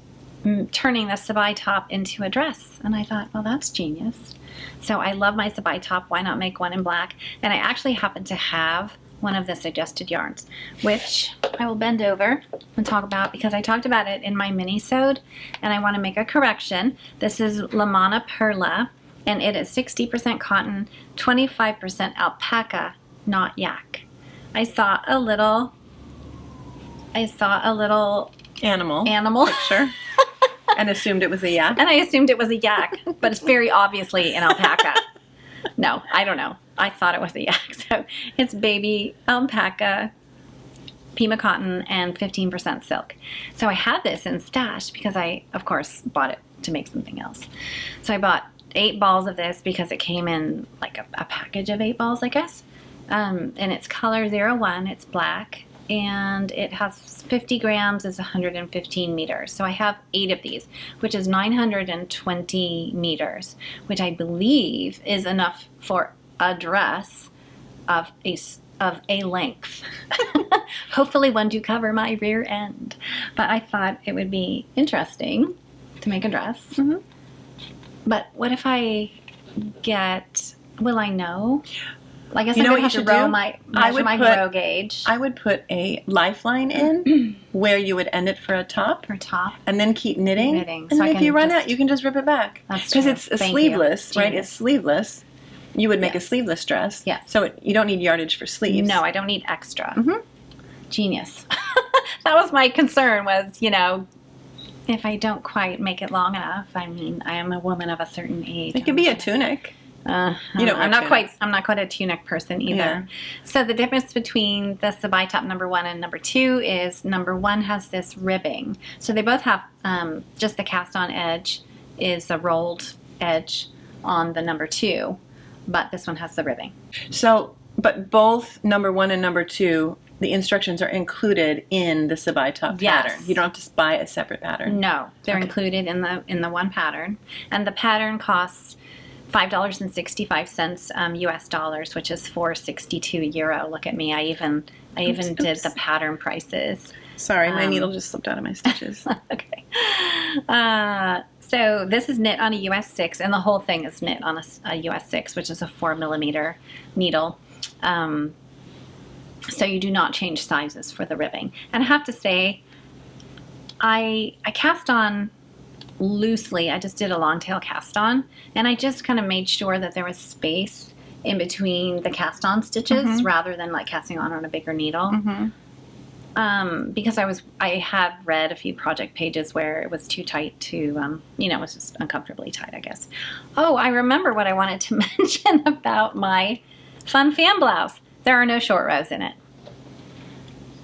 turning the Sabai top into a dress. And I thought, well, that's genius. So I love my Sabai top. Why not make one in black? And I actually happen to have one of the suggested yarns, which I will bend over and talk about because I talked about it in my mini-sode, and I want to make a correction. This is La Mana Perla, and it is 60% cotton, 25% alpaca, not yak. I saw a little animal picture and assumed it was a yak. and I assumed it was a yak, but it's very obviously an alpaca. No, I don't know. I thought it was a yak. So it's baby alpaca, Pima cotton, and 15% silk. So I had this in stash because I, of course, bought it to make something else. So I bought 8 balls of this because it came in like a package of 8 balls, I guess. And it's color 01. It's black. And it has 50 grams, is 115 meters. So I have 8 of these, which is 920 meters, which I believe is enough for a dress of a length. Hopefully one to cover my rear end. But I thought it would be interesting to make a dress. But what if I will I know? I guess I'm going to have to measure my row gauge. I would put a lifeline in where you would end it for a top. And then keep knitting. And so if you run out, you can just rip it back. Because it's sleeveless, right? It's sleeveless. You would make a sleeveless dress. Yeah. So you don't need yardage for sleeves. No, I don't need extra. Genius. That was my concern was, if I don't quite make it long enough, I mean, I am a woman of a certain age. It could be a tunic. I'm not quite a tunic person either. Yeah. So the difference between the Sabai top number 1 and number 2 is number 1 has this ribbing. So they both have just the cast on edge is a rolled edge on the number 2, but this one has the ribbing. So, but both number 1 and number 2, the instructions are included in the Sabai top pattern. You don't have to buy a separate pattern. No, they're included in the one pattern, and the pattern costs $5.65 US dollars, which is €4.62. Look at me! I even did the pattern prices. Sorry, my needle just slipped out of my stitches. Okay. So this is knit on a US 6, and the whole thing is knit on a US 6, which is a 4mm needle. So you do not change sizes for the ribbing. And I have to say, I cast on loosely. I just did a long tail cast on, and I just kind of made sure that there was space in between the cast on stitches rather than like casting on a bigger needle. Because I had read a few project pages where it was too tight to, it was just uncomfortably tight, I guess. Oh, I remember what I wanted to mention about my Fun Fan Blouse. There are no short rows in it.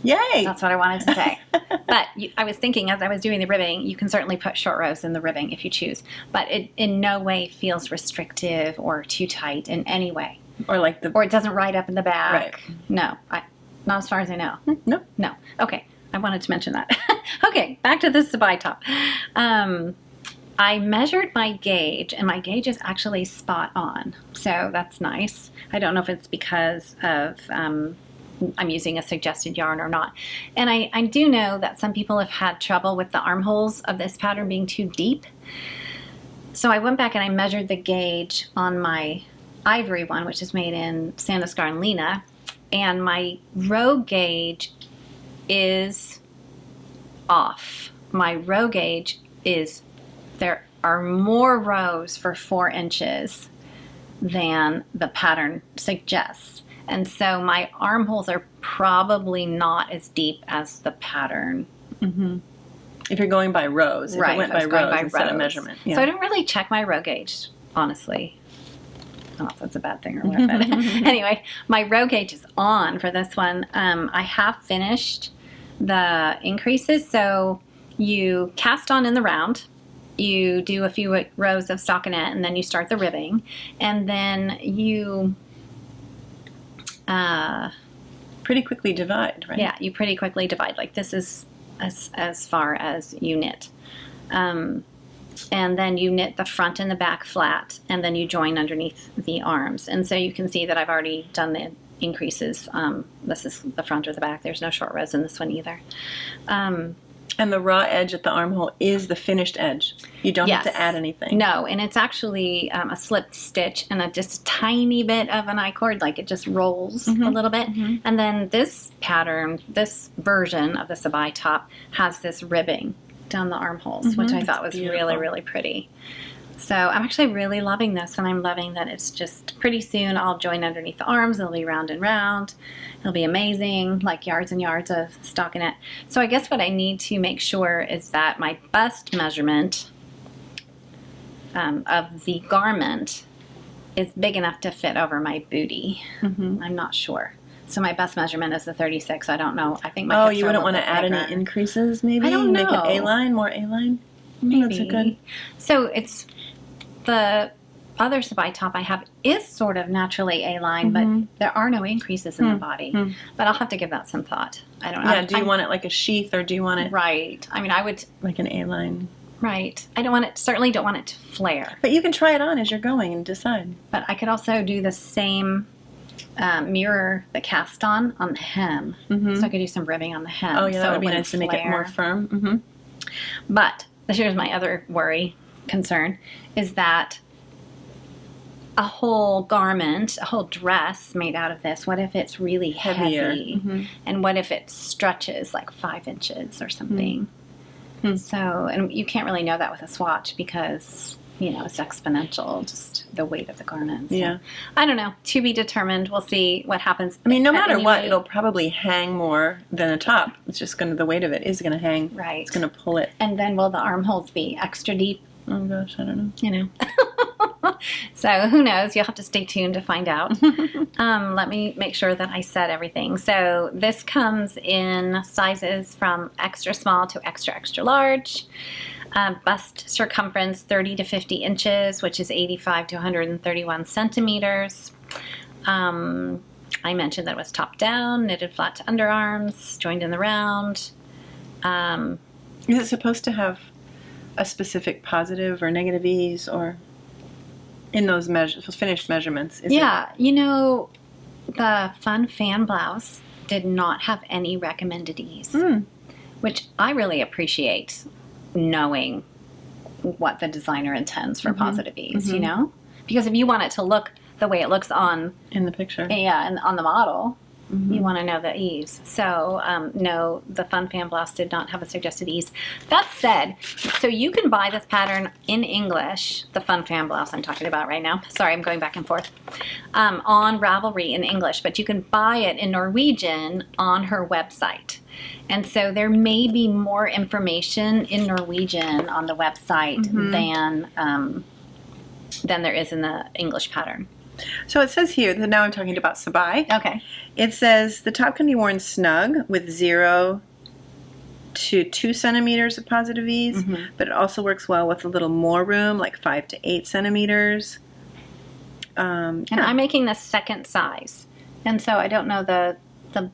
Yay! That's what I wanted to say. But I was thinking as I was doing the ribbing, you can certainly put short rows in the ribbing if you choose. But it in no way feels restrictive or too tight in any way. Or it doesn't ride up in the back. Right. No, not as far as I know. Nope. No. Okay. I wanted to mention that. Okay, back to the Sabai top. I measured my gauge, and my gauge is actually spot on. So that's nice. I don't know if it's because of I'm using a suggested yarn or not. And I do know that some people have had trouble with the armholes of this pattern being too deep. So I went back and I measured the gauge on my ivory one, which is made in Sanduscar and Lena, and my row gauge is off. My row gauge is, there are more rows for 4 inches than the pattern suggests. And so my armholes are probably not as deep as the pattern. If you're going by rows. If right, it went by rows instead of measurement. Yeah. So I didn't really check my row gauge, honestly. I don't know if that's a bad thing or what. But anyway, my row gauge is on for this one. I have finished the increases. So you cast on in the round, you do a few rows of stockinette, and then you start the ribbing, and then you pretty quickly divide, right? yeah, you pretty quickly divide. Like this is as far as you knit. And then you knit the front and the back flat, and then you join underneath the arms. And so you can see that I've already done the increases. This is the front or the back. There's no short rows in this one either. And the raw edge at the armhole is the finished edge. You don't have to add anything. No, and it's actually a slipped stitch and just a tiny bit of an I-cord, like it just rolls a little bit. And then this pattern, this version of the Sabai top has this ribbing down the armholes, which I thought was really, really pretty. So I'm actually really loving this, and I'm loving that it's just pretty soon I'll join underneath the arms. It'll be round and round. It'll be amazing, like yards and yards of stockinette. So I guess what I need to make sure is that my bust measurement of the garment is big enough to fit over my booty. I'm not sure. So my best measurement is the 36. I don't know. I think my hips you are a wouldn't want little to bit add any bigger. increases, maybe? I don't Make know. it A-line, more A-line? Maybe. That's a good... So it's the other Sabai top I have is sort of naturally A-line, but there are no increases in the body. But I'll have to give that some thought. I don't know. Yeah, do you want it like a sheath, or do you want it Right. I mean, I would... like an A-line? Right. I don't want it... Certainly don't want it to flare. But you can try it on as you're going and decide. But I could also do the same... mirror the cast on the hem. So I could do some ribbing on the hem. Oh, yeah, so that would be wouldn't nice to make it more flare. firm. But here's my other concern, is that a whole garment, a whole dress made out of this, what if it's really Heavier. heavy? And what if it stretches like 5 inches or something? So, and you can't really know that with a swatch because... it's exponential, just the weight of the garment. So, Yeah. I don't know. To be determined. We'll see what happens. I mean, no matter what, Anyway, it'll probably hang more than a top. It's just the weight of it is going to hang. Right. It's going to pull it. And then will the armholes be extra deep? Oh, gosh, I don't know. So who knows? You'll have to stay tuned to find out. Let me make sure that I said everything. So this comes in sizes from extra small to extra, extra large. Bust circumference 30 to 50 inches, which is 85 to 131 centimeters. I mentioned that it was top down, knitted flat to underarms, joined in the round. Is it supposed to have a specific positive or negative ease, or in those finished measurements? Yeah, the Fun Fan Blouse did not have any recommended ease, which I really appreciate, knowing what the designer intends for positive ease, because if you want it to look the way it looks in the picture, and on the model, you want to know the ease. So no, the Fun Fan Blouse did not have a suggested ease. That said, so you can buy this pattern in English, the Fun Fan Blouse I'm talking about right now. Sorry, I'm going back and forth. On Ravelry in English, but you can buy it in Norwegian on her website. And so there may be more information in Norwegian on the website than there is in the English pattern. So it says here that now I'm talking about Sabai. Okay. It says the top can be worn snug with 0 to 2 centimeters of positive ease, but it also works well with a little more room, like 5 to 8 centimeters. And I'm making the second size, and so I don't know the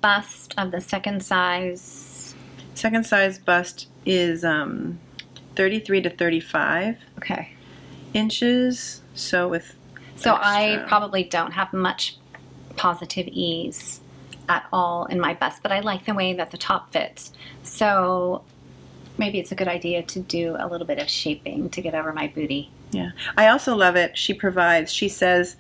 bust of the second size. Second size bust is 33 to 35 inches. So I probably don't have much positive ease at all in my bust, but I like the way that the top fits. So maybe it's a good idea to do a little bit of shaping to get over my booty. Yeah. I also love it. She says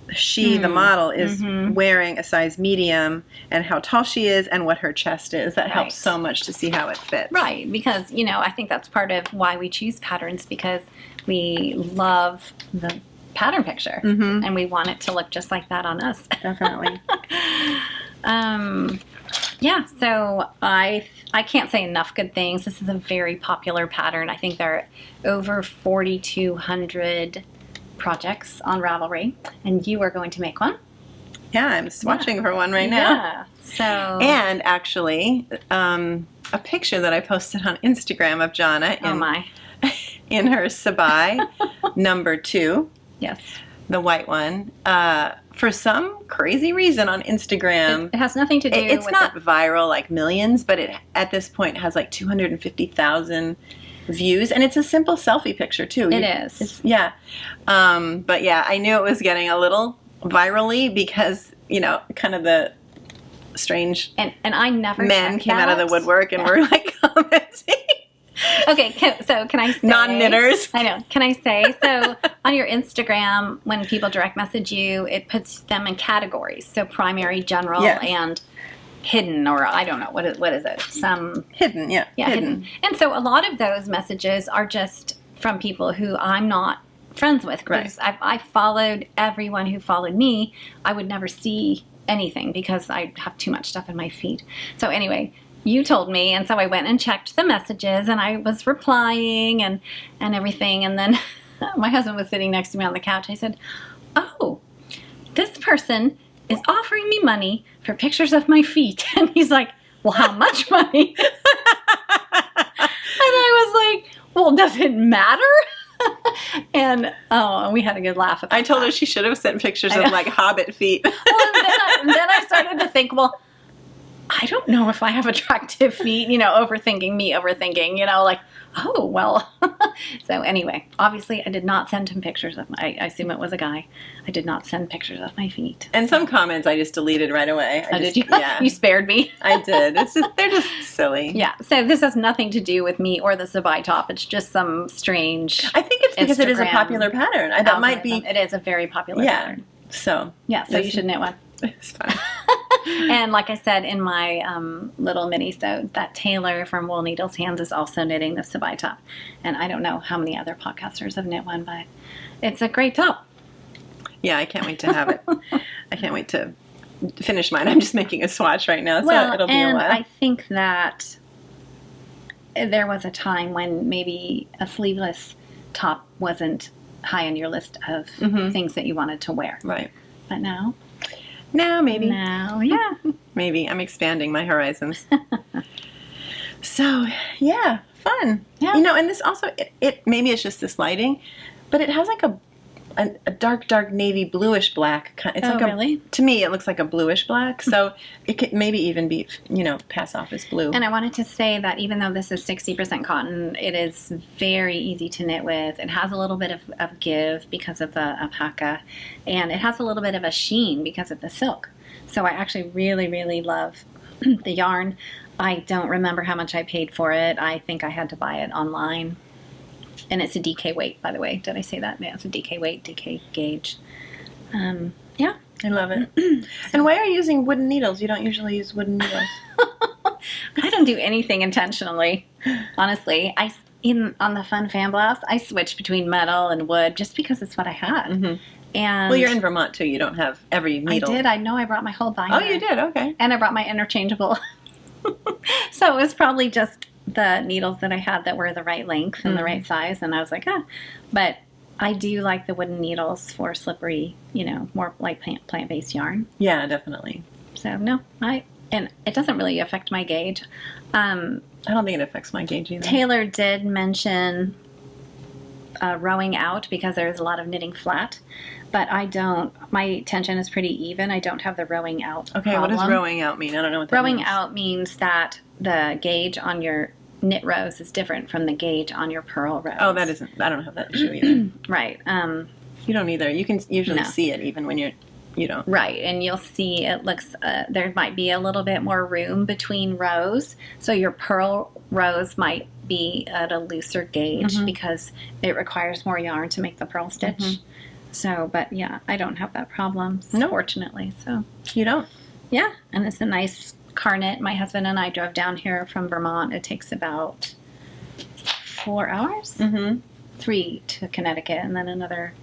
the model is wearing a size medium, and how tall she is and what her chest is. That helps so much to see how it fits. Right, because, I think that's part of why we choose patterns, because we love the pattern picture and we want it to look just like that on us. Definitely. Yeah, so I can't say enough good things. This is a very popular pattern. I think there are over 4,200 projects on Ravelry, and you are going to make one. Yeah, I'm swatching for one right now. Yeah. So. And actually, a picture that I posted on Instagram of Jonna Oh my. in her Sabai number 2, Yes. the white one. For some crazy reason on Instagram, It has nothing to do it's with not viral like millions, but it at this point has like 250,000 views, and it's a simple selfie picture too. It is. Yeah. But yeah, I knew it was getting a little virally because, you know, kind of the strange and I never men checked came out of the that. woodwork and were like commenting. Okay, so can I say... Non-knitters. I know. Can I say, so on your Instagram, when people direct message you, it puts them in categories. So primary, general, Yes. and hidden, or I don't know, what is it? Some... Hidden, yeah. hidden. And so a lot of those messages are just from people who I'm not friends with. Because I followed everyone who followed me. I would never see anything because I have too much stuff in my feed. So anyway... You told me, and so I went and checked the messages, and I was replying and everything, and then my husband was sitting next to me on the couch. I said, oh, this person is offering me money for pictures of my feet. And he's like, well, how much money? And I was like, well, does it matter? And we had a good laugh about I told that. her she should have sent pictures of like hobbit feet. Well, and then I started to think, well, I don't know if I have attractive feet, you know, overthinking, you know, like, oh, well. So anyway, obviously I did not send him pictures of I assume it was a guy. I did not send pictures of my feet. And some comments I just deleted right away. Did you? Yeah. You spared me. I did. It's just, they're just silly. Yeah. So this has nothing to do with me or the Sabai top. It's just some strange I think it's because it is a Instagram popular pattern. That might be. algorithm. It is a very popular pattern. So. Yeah. So you should knit one. It's fun. And like I said in my little mini-sode, that Taylor from Wool Needles Hands is also knitting the Sabai top. And I don't know how many other podcasters have knit one, but it's a great top. Yeah, I can't wait to have it. I can't wait to finish mine. I'm just making a swatch right now, so it'll be a while. I think that there was a time when maybe a sleeveless top wasn't high on your list of things that you wanted to wear. Right. But now... Now, maybe. Now, yeah. Maybe. I'm expanding my horizons. So, yeah, fun. Yeah. You know, and this also, it maybe it's just this lighting, but it has like a dark navy bluish black. It's like really? To me, it looks like a bluish black, so it could maybe even be, you know, pass off as blue. And I wanted to say that even though this is 60% cotton, it is very easy to knit with. It has a little bit of give because of the alpaca, and it has a little bit of a sheen because of the silk. So I actually really, really love the yarn. I don't remember how much I paid for it. I think I had to buy it online. And it's a DK weight, by the way. Did I say that? Yeah, it's a DK weight, DK gauge. Yeah. I love it. And why are you using wooden needles? You don't usually use wooden needles. I don't do anything intentionally, honestly. On the Fun Fan Blouse, I switch between metal and wood just because it's what I had. Mm-hmm. And well, you're in Vermont, too. You don't have every needle. I did. I know I brought my whole binder. Oh, you did? Okay. And I brought my interchangeable. So it was probably just the needles that I had that were the right length and the right size, and I was like, but I do like the wooden needles for slippery, you know, more like plant-based yarn. Yeah, definitely. So no, and it doesn't really affect my gauge. I don't think it affects my gauge either. Taylor did mention rowing out because there's a lot of knitting flat, but I don't. My tension is pretty even. I don't have the rowing out. Okay, problem. what does rowing out mean? I don't know what that Rowing means. out means that the gauge on your knit rows is different from the gauge on your purl rows. Oh, that isn't. I don't have that issue either. Right. You don't either. You can usually No. see it even when you don't. Right, and you'll see it looks, there might be a little bit more room between rows. So your purl rows might be at a looser gauge because it requires more yarn to make the purl stitch. So, but yeah, I don't have that problem, fortunately. So You don't. yeah, and it's a nice carnet. My husband and I drove down here from Vermont. It takes about 4 hours. 3 to Connecticut, and then another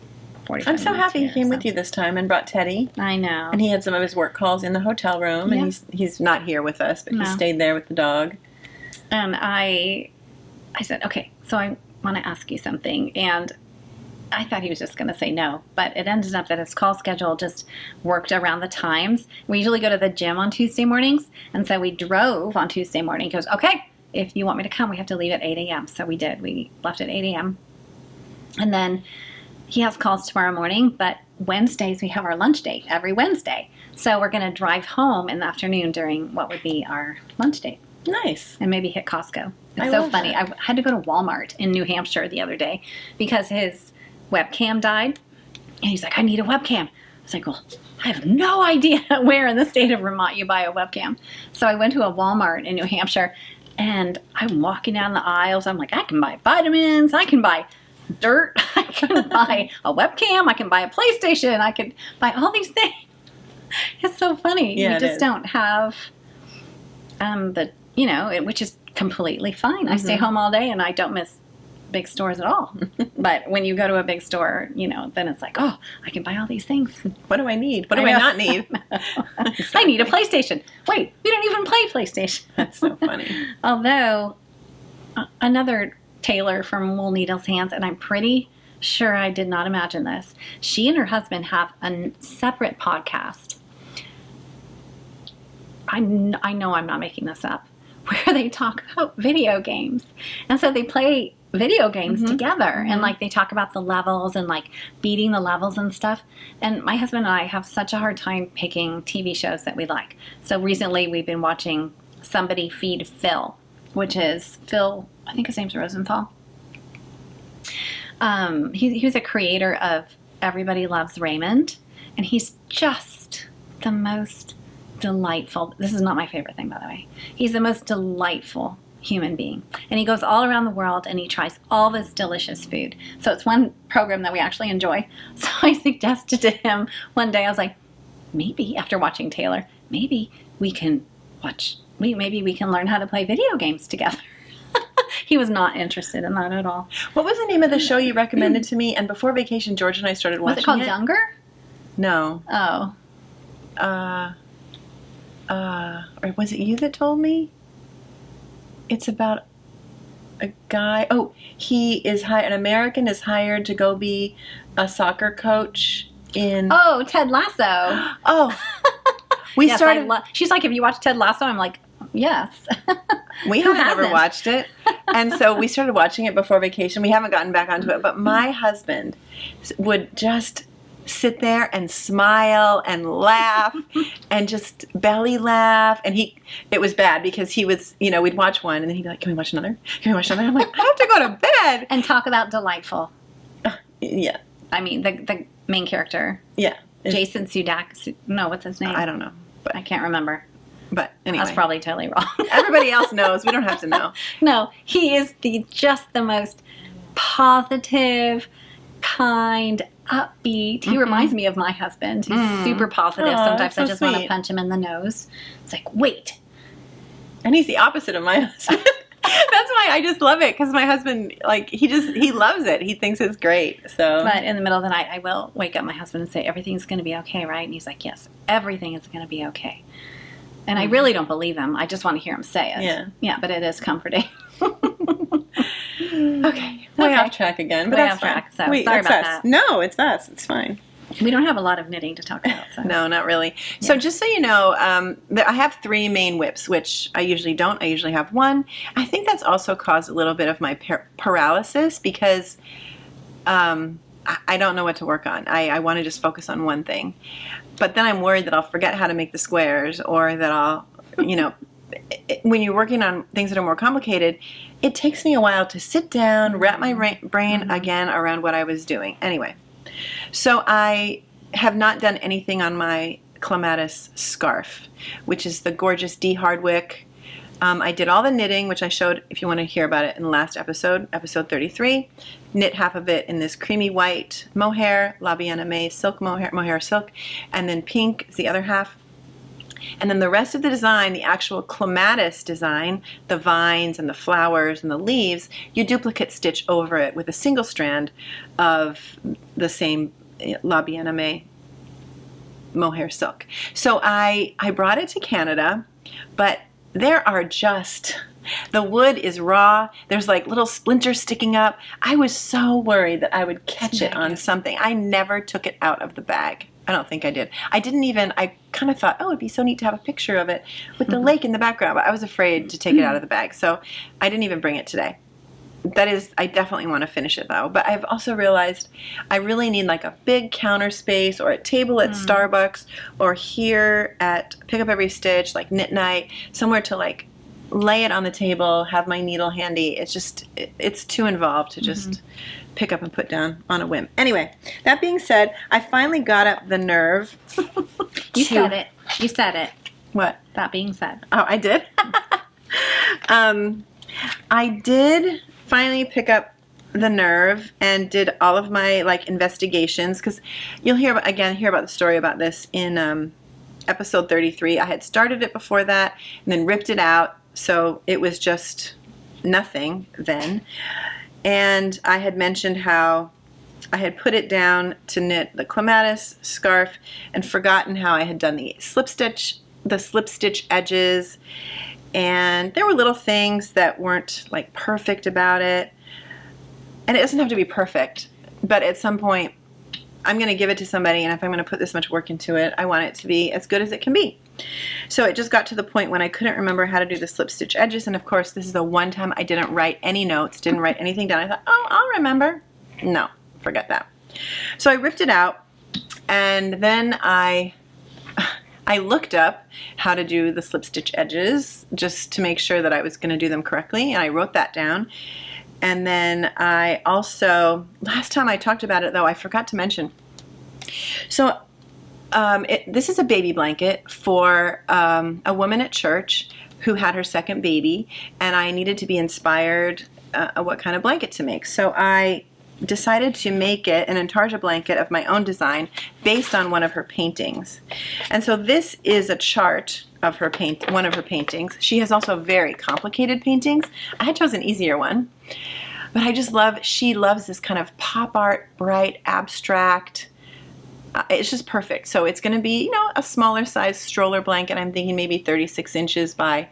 45 I'm so minutes happy he here, came so. with you this time and brought Teddy. I know. And he had some of his work calls in the hotel room, and he's not here with us, but he No. stayed there with the dog. And I said, okay, so I want to ask you something. And I thought he was just going to say no, but it ended up that his call schedule just worked around the times. We usually go to the gym on Tuesday mornings, and so we drove on Tuesday morning. He goes, okay, if you want me to come, we have to leave at 8 a.m. So we did. We left at 8 a.m. And then he has calls tomorrow morning, but Wednesdays we have our lunch date every Wednesday. So we're going to drive home in the afternoon during what would be our lunch date. Nice. And maybe hit Costco. It's I so love funny. that. I had to go to Walmart in New Hampshire the other day because his webcam died. And he's like, I need a webcam. I was like, well, I have no idea where in the state of Vermont you buy a webcam. So I went to a Walmart in New Hampshire, and I'm walking down the aisles. I'm like, I can buy vitamins. I can buy dirt. I can buy a webcam. I can buy a PlayStation. I can buy all these things. It's so funny. Yeah, we it just is. don't have which is completely fine. I stay home all day and I don't miss big stores at all. But when you go to a big store, then it's like, oh, I can buy all these things. What do I need? What do I I know. not need? I need a PlayStation. Wait, we don't even play PlayStation. That's so funny. Although, another tailor from Wool Needles Hands, and I'm pretty sure I did not imagine this, she and her husband have a separate podcast. I know I'm not making this up, where they talk about video games. And so they play video games together, and like they talk about the levels and like beating the levels and stuff. And my husband and I have such a hard time picking TV shows that we like. So recently we've been watching Somebody Feed Phil, which is Phil, I think his name's Rosenthal. He was a creator of Everybody Loves Raymond, and he's just the most delightful. This is not my favorite thing, by the way. He's the most delightful human being, and he goes all around the world and he tries all this delicious food. So it's one program that we actually enjoy. So I suggested to him one day, I was like, maybe after watching Taylor, maybe we can learn how to play video games together. He was not interested in that at all. What was the name of the show you recommended to me? And before vacation, George and I started watching it. Was it called Younger? No. Oh. Or was it you that told me? It's about a guy. Oh, he is an American is hired to go be a soccer coach in. Oh, Ted Lasso. Oh. We Yes, started. she's like, have you watched Ted Lasso? I'm like, yes. We Who haven't ever hasn't? watched it. And so we started watching it before vacation. We haven't gotten back onto it. But my husband would just sit there and smile and laugh and just belly laugh. And it was bad because he was, we'd watch one and then he'd be like, can we watch another? Can we watch another? I'm like, I have to go to bed. And talk about delightful. Yeah. I mean, the main character, Yeah. Jason Sudeikis. No, what's his name? I don't know. I can't remember. But anyway. That's probably totally wrong. Everybody else knows. We don't have to know. No, he is just the most positive, kind, upbeat. He reminds me of my husband. He's super positive. Aw, Sometimes that's so I just want to sweet. punch him in the nose. It's like, wait. And he's the opposite of my husband. That's why I just love it, because my husband, he loves it. He thinks it's great. So, But in the middle of the night, I will wake up my husband and say, everything's going to be okay, right? And he's like, yes, everything is going to be okay. And I really don't believe him. I just want to hear him say it. Yeah. Yeah, but it is comforting. okay, way off track again, but Way that's off track, fine. so sorry it's about us. that. No, it's us. It's fine. We don't have a lot of knitting to talk about. So. No, not really. So just so you know, I have 3 main WIPs, which I usually don't. I usually have 1. I think that's also caused a little bit of my paralysis because I don't know what to work on. I want to just focus on one thing. But then I'm worried that I'll forget how to make the squares, or that I'll, when you're working on things that are more complicated, it takes me a while to sit down, wrap my brain again around what I was doing. Anyway, so I have not done anything on my clematis scarf, which is the gorgeous D Hardwick. I did all the knitting, which I showed, if you want to hear about it, in the last episode 33. Knit half of it in this creamy white mohair, La Bien Aimée silk mohair silk, and then pink is the other half. And then the rest of the design, the actual clematis design, the vines and the flowers and the leaves, you duplicate stitch over it with a single strand of the same La Bien Aimée mohair silk. So I brought it to Canada, but there are just, the wood is raw. There's like little splinters sticking up. I was so worried that I would catch it on something. I never took it out of the bag. I don't think I did. I kind of thought, oh, it'd be so neat to have a picture of it with the lake in the background, but I was afraid to take it out of the bag. So I didn't even bring it today. I definitely want to finish it though. But I've also realized I really need like a big counter space or a table at Starbucks or here at Pick Up Every Stitch, like Knit Night, somewhere to like lay it on the table, have my needle handy. It's too involved to just pick up and put down on a whim. Anyway, that being said, I finally got up the nerve. You said it. You said it. What? That being said. Oh, I did? I did finally pick up the nerve and did all of my like investigations, because you'll hear about the story about this in episode 33. I had started it before that and then ripped it out, so it was just nothing then. And I had mentioned how I had put it down to knit the clematis scarf and forgotten how I had done the slip stitch edges, and there were little things that weren't like perfect about it. And it doesn't have to be perfect, but at some point I'm going to give it to somebody, and if I'm going to put this much work into it, I want it to be as good as it can be. So it just got to the point when I couldn't remember how to do the slip stitch edges, and of course this is the one time I didn't write any notes, didn't write anything down. I thought, oh, I'll remember. No, forget that. So I ripped it out, and then I looked up how to do the slip stitch edges just to make sure that I was going to do them correctly, and I wrote that down. And then I also, last time I talked about it though, I forgot to mention. So this is a baby blanket for a woman at church who had her second baby, and I needed to be inspired what kind of blanket to make. So I decided to make it an intarsia blanket of my own design based on one of her paintings. And so this is a chart of one of her paintings. She has also very complicated paintings. I had chosen an easier one, but I just she loves this kind of pop art, bright, abstract. It's just perfect. So it's going to be, a smaller size stroller blanket. I'm thinking maybe 36 inches by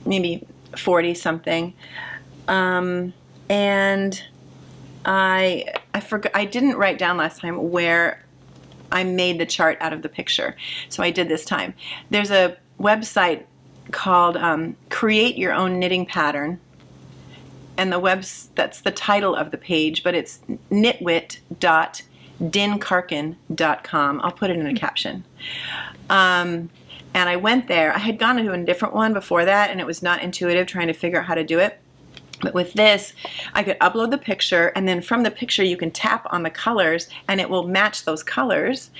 maybe 40 something. And I forgot, I didn't write down last time where I made the chart out of the picture. So I did this time. There's a website called Create Your Own Knitting Pattern. And that's the title of the page, but it's knitwit.dinkarkin.com. I'll put it in a caption. And I went there. I had gone to a different one before that, and it was not intuitive trying to figure out how to do it. But with this, I could upload the picture, and then from the picture you can tap on the colors, and it will match those colors.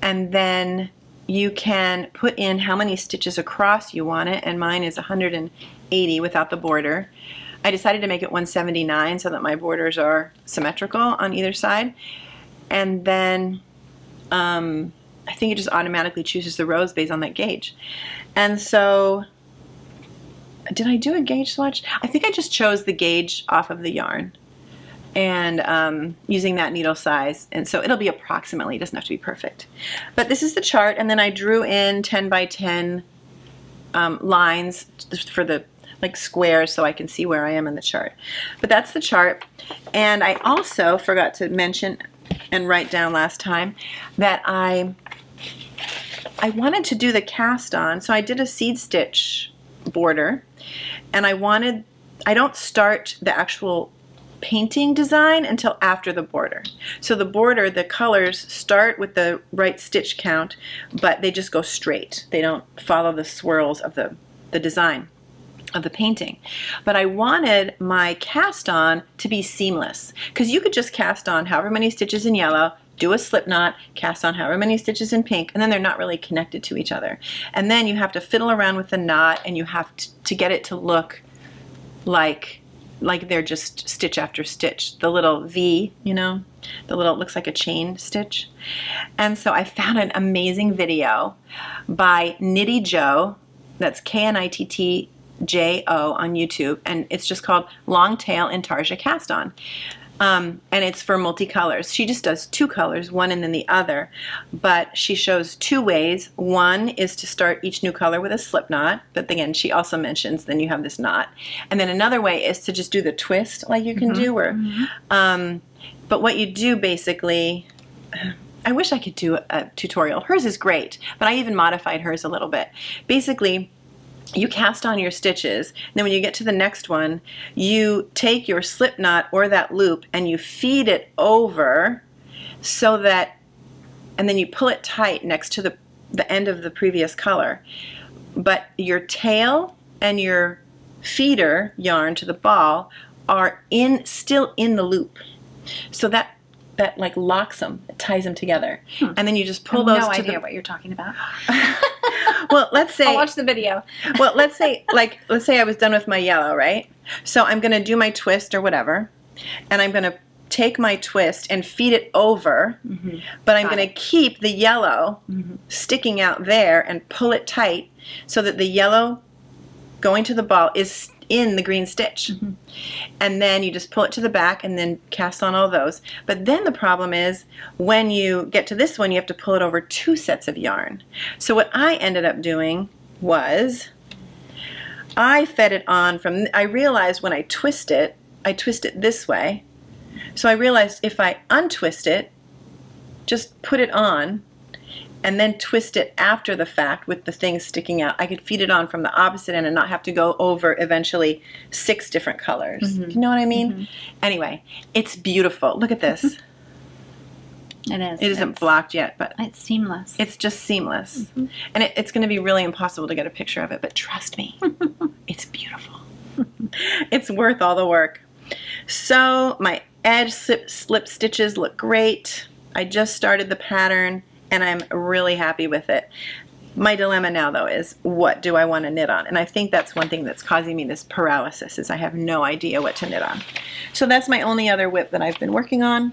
And then you can put in how many stitches across you want it, and mine is 180 without the border. I decided to make it 179 so that my borders are symmetrical on either side. And then I think it just automatically chooses the rows based on that gauge. And so, did I do a gauge swatch? I think I just chose the gauge off of the yarn and using that needle size. And so it'll be approximately, it doesn't have to be perfect. But this is the chart, and then I drew in 10 by 10 lines for the squares so I can see where I am in the chart. But that's the chart. And I also forgot to mention and write down last time that I wanted to do the cast on. So I did a seed stitch border, and I don't start the actual painting design until after the border. So the border, the colors start with the right stitch count, but they just go straight. They don't follow the swirls of the design of the painting. But I wanted my cast on to be seamless, because you could just cast on however many stitches in yellow, do a slip knot, cast on however many stitches in pink, and then they're not really connected to each other. And then you have to fiddle around with the knot, and you have to get it to look like they're just stitch after stitch. The little V, it looks like a chain stitch. And so I found an amazing video by Knitty Jo, that's KNITTJO on YouTube, and it's just called Long Tail Intarsia Cast On. And it's for multicolors. She just does 2 colors, one and then the other. But she shows 2 ways. One is to start each new color with a slip knot. But again, she also mentions then you have this knot. And then another way is to just do the twist like you can do. Where, but what you do basically, I wish I could do a tutorial. Hers is great, but I even modified hers a little bit. Basically, you cast on your stitches, and then when you get to the next one, you take your slip knot or that loop and you feed it over so that, and then you pull it tight next to the end of the previous color. But your tail and your feeder yarn to the ball are still in the loop. So that like locks them, it ties them together. And then you just pull those no to idea what you're talking about. Well, let's say I'll watch the video. well, let's say I was done with my yellow, right? So I'm going to do my twist or whatever, and I'm going to take my twist and feed it over, but I'm going to keep the yellow sticking out there and pull it tight so that the yellow going to the ball is in the green stitch. And then you just pull it to the back and then cast on all those. But then the problem is when you get to this one, you have to pull it over 2 sets of yarn. So what I ended up doing was I fed it on I realized when I twist it this way. So I realized if I untwist it, just put it on, and then twist it after the fact with the thing sticking out, I could feed it on from the opposite end and not have to go over eventually 6 different colors. You know what I mean? Anyway, it's beautiful. Look at this. It is. It isn't blocked yet, but It's seamless. it's just seamless. And it's going to be really impossible to get a picture of it, but trust me, it's beautiful. It's worth all the work. So my edge slip stitches look great. I just started the pattern, and I'm really happy with it. My dilemma now, though, is what do I want to knit on? And I think that's one thing that's causing me this paralysis, is I have no idea what to knit on. So that's my only other WIP that I've been working on.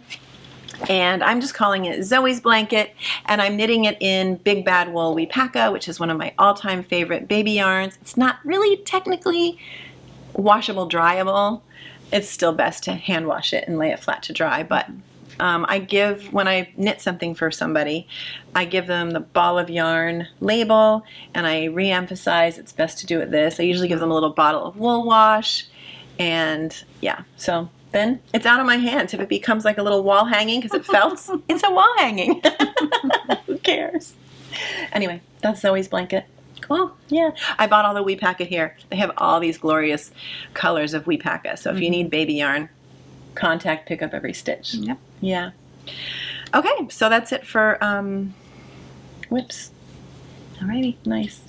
And I'm just calling it Zoe's Blanket, and I'm knitting it in Big Bad Wool Wipaka, which is one of my all-time favorite baby yarns. It's not really technically washable, dryable. It's still best to hand wash it and lay it flat to dry, but when I knit something for somebody, I give them the ball of yarn label, and I re-emphasize it's best to do it this. I usually give them a little bottle of wool wash, and yeah, so then it's out of my hands. If it becomes like a little wall hanging because it felts, it's a wall hanging. Who cares? Anyway, that's Zoe's Blanket. Cool. Yeah. I bought all the Wipaka here. They have all these glorious colors of Wipaka. So if you need baby yarn, contact, pick up every stitch. Yep. Yeah. Okay, so that's it for WIPs. Alrighty. Nice.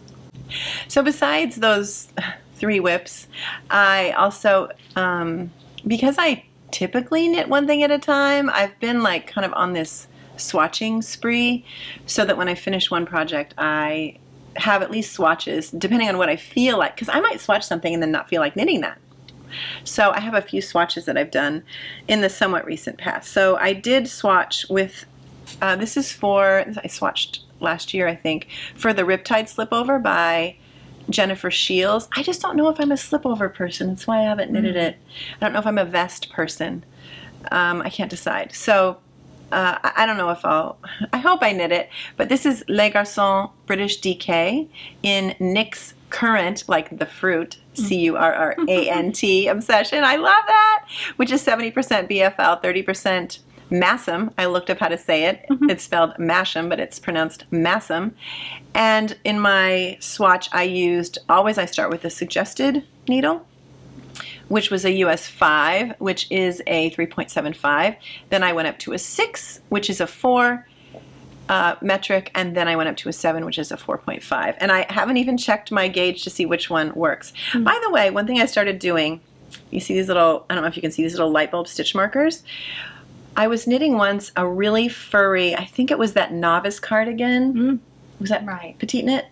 So besides those 3 WIPs, I also, because I typically knit one thing at a time, I've been like kind of on this swatching spree, so that when I finish one project, I have at least swatches, depending on what I feel like, because I might swatch something and then not feel like knitting that. So I have a few swatches that I've done in the somewhat recent past. So I did swatch with, I swatched last year, I think, for the Riptide Slipover by Jennifer Shields. I just don't know if I'm a slipover person. That's why I haven't knitted it. I don't know if I'm a vest person. I can't decide. So I don't know if I hope I knit it, but this is Les Garçons British DK in NYX Currant, like the fruit, C-U-R-R-A-N-T obsession. I love that, which is 70% BFL, 30% Massam. I looked up how to say it. It's spelled Masham, but it's pronounced Massam. And in my swatch, I start with the suggested needle, which was a US 5, which is a 3.75. Then I went up to a 6, which is a 4 metric, and then I went up to a 7, which is a 4.5. And I haven't even checked my gauge to see which one works. By the way, one thing I started doing, you see these little, I don't know if you can see these little light bulb stitch markers. I was knitting once a really furry, I think it was that novice cardigan. Was that right? Petite Knit?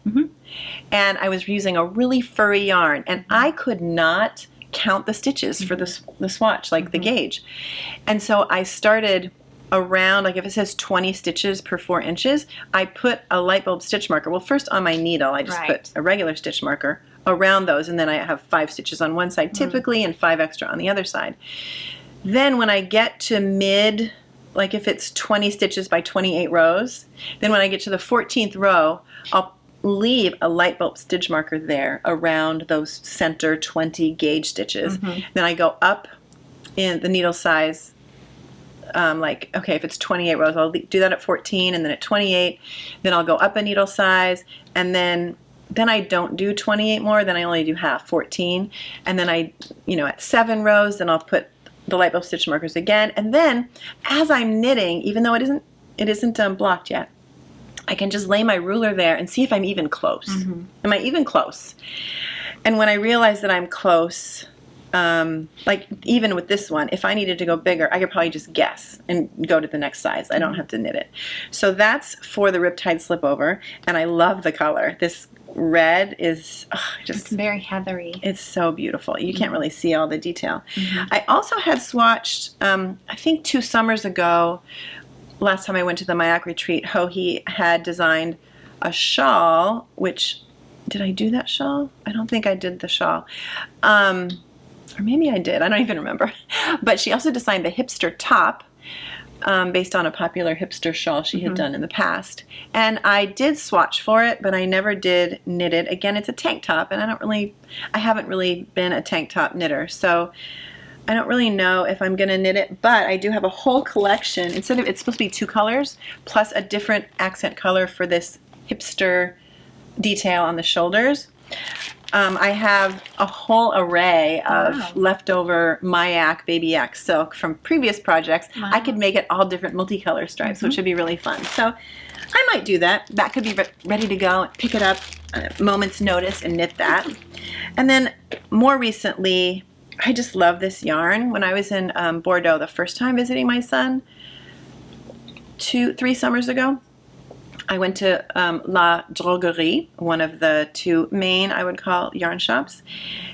And I was using a really furry yarn, and I could not count the stitches for the swatch, like the gauge. And so I started around, like if it says 20 stitches per 4 inches, I put a light bulb stitch marker. Well, first on my needle, I just put a regular stitch marker around those, and then I have 5 stitches on one side typically and 5 extra on the other side. then when I get to mid, like if it's 20 stitches by 28 rows, then when I get to the 14th row, I'll leave a light bulb stitch marker there around those center 20 gauge stitches. Then I go up in the needle size, like, okay, if it's 28 rows, I'll do that at 14, and then at 28, then I'll go up a needle size, and then I don't do 28 more, then I only do half, 14, and then I, at 7 rows, then I'll put the light bulb stitch markers again, and then as I'm knitting, even though it isn't blocked yet, I can just lay my ruler there and see if I'm even close. Am I even close? And when I realize that I'm close, like even with this one, if I needed to go bigger, I could probably just guess and go to the next size. I don't have to knit it. So that's for the Riptide Slipover, and I love the color. This red is just it's very heathery. It's so beautiful. You can't really see all the detail. I also had swatched, I think 2 summers ago, last time I went to the Mayak retreat, Hohi had designed a shawl, which, did I do that shawl? I don't think I did the shawl. Or maybe I did. I don't even remember. But she also designed the hipster top based on a popular hipster shawl she had done in the past. And I did swatch for it, but I never did knit it. Again, it's a tank top, and I haven't really been a tank top knitter. So I don't really know if I'm going to knit it, but I do have a whole collection. It's supposed to be 2 colors plus a different accent color for this hipster detail on the shoulders. I have a whole array of leftover Mayak Baby Yak silk from previous projects. I could make it all different multicolor stripes, which would be really fun. So I might do that. That could be ready to go. Pick it up at a moment's notice and knit that. And then more recently, I just love this yarn. When I was in Bordeaux the first time visiting my son, 3 summers ago, I went to La Droguerie, one of the 2 main, I would call, yarn shops.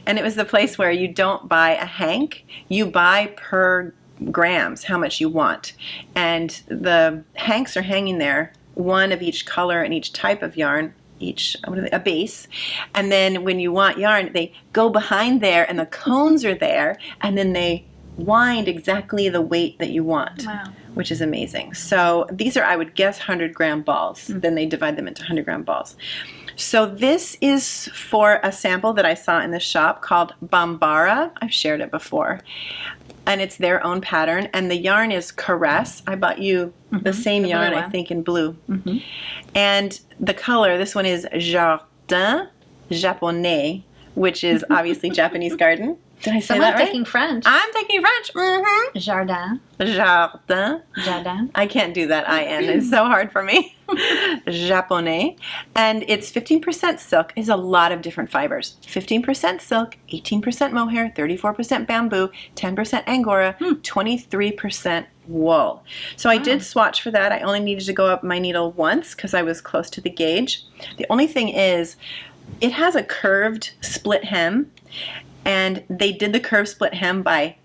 And it was the place where you don't buy a hank, you buy per grams how much you want. And the hanks are hanging there, one of each color and each type of yarn, a base. And then when you want yarn, they go behind there and the cones are there, and then they wind exactly the weight that you want. Wow. Which is amazing. So these are, I would guess, 100-gram balls. Then they divide them into 100-gram balls. So this is for a sample that I saw in the shop called Bambara. I've shared it before. And it's their own pattern. And the yarn is Caress. I bought you the same yarn, I think, in blue. And the color, this one is Jardin Japonais, which is obviously Japanese garden. Did I say that right? Taking French. I'm taking French. Jardin. Jardin. Jardin. I can't do that IN. It's so hard for me. Japonais. And it's 15% silk. It's a lot of different fibers. 15% silk, 18% mohair, 34% bamboo, 10% angora, 23% wool. So I did swatch for that. I only needed to go up my needle once because I was close to the gauge. The only thing is, it has a curved split hem. And they did the curved split hem by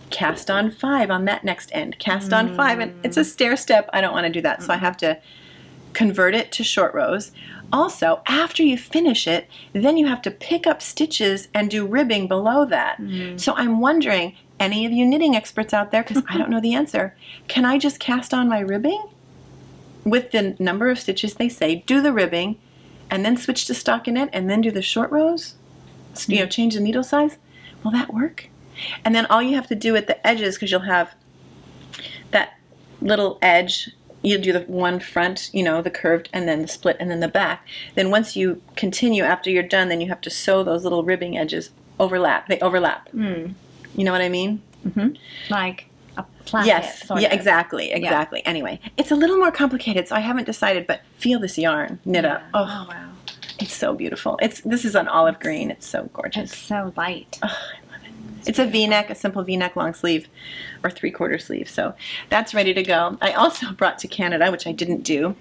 cast on 5 on that next end. Cast on 5, and it's a stair step. I don't want to do that, so I have to convert it to short rows. Also, after you finish it, then you have to pick up stitches and do ribbing below that. So I'm wondering, any of you knitting experts out there, because I don't know the answer, can I just cast on my ribbing with the number of stitches they say, do the ribbing, and then switch to stockinette, and then do the short rows? Change the needle size? Will that work? And then all you have to do at the edges, because you'll have that little edge, you'll do the one front, the curved, and then the split, and then the back. Then once you continue after you're done, then you have to sew those little ribbing edges overlap. They overlap. You know what I mean? Like a placket. Yes. Sort Yeah, of. exactly. Anyway, it's a little more complicated, so I haven't decided, but feel this yarn knit up. Oh, wow. It's so beautiful. This is an olive green. It's so gorgeous. It's so light. Oh, I love it. It's a V-neck, a simple V-neck long sleeve or 3/4 sleeve. So that's ready to go. I also brought to Canada, which I didn't do,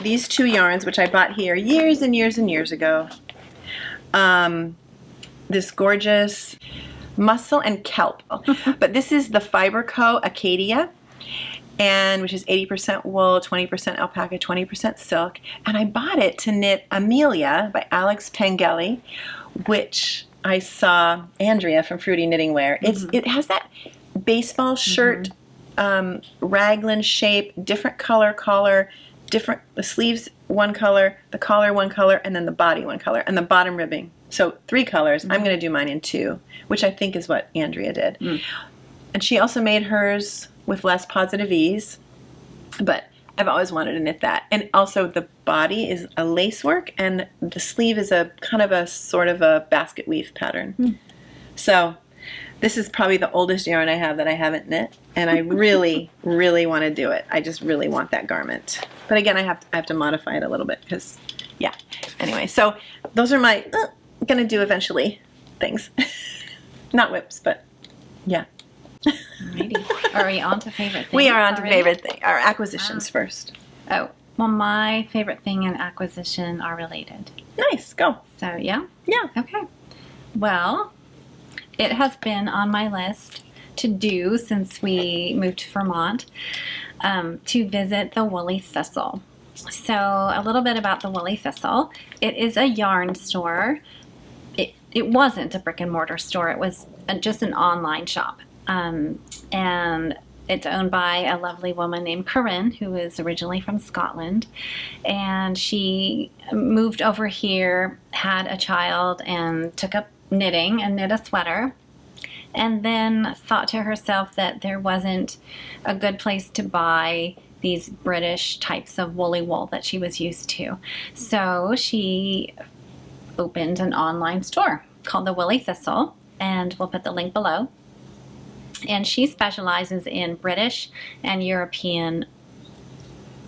these 2 yarns, which I bought here years and years and years ago. This gorgeous mussel and kelp. But this is the Fiber Co. Acadia, which is 80% wool, 20% alpaca, 20% silk. And I bought it to knit Amelia by Alex Pengelly, which I saw Andrea from Fruity Knitting wear. It has that baseball shirt, raglan shape, different collar, different, the sleeves one color, the collar one color, and then the body one color, and the bottom ribbing. So 3 colors. I'm going to do mine in 2, which I think is what Andrea did. And she also made hers with less positive ease, but I've always wanted to knit that. And also the body is a lace work, and the sleeve is a kind of a sort of a basket weave pattern. So this is probably the oldest yarn I have that I haven't knit, and I really, really want to do it. I just really want that garment. But again, I have to modify it a little bit because, yeah. Anyway, so those are my gonna do eventually things. Not WIPS, but yeah. Alrighty. Are we on to favorite things? We are on to already? favorite thing. Our acquisitions first. Oh, well, my favorite thing and acquisition are related. Nice, go. So, yeah? Yeah. Okay. Well, it has been on my list to do since we moved to Vermont, to visit the Woolly Thistle. So, a little bit about the Woolly Thistle. It is a yarn store. It wasn't a brick and mortar store. It was just an online shop. And it's owned by a lovely woman named Karen, who is originally from Scotland. And she moved over here, had a child, and took up knitting and knit a sweater. And then thought to herself that there wasn't a good place to buy these British types of woolly wool that she was used to. So she opened an online store called the Woolly Thistle, and we'll put the link below. And she specializes in British and European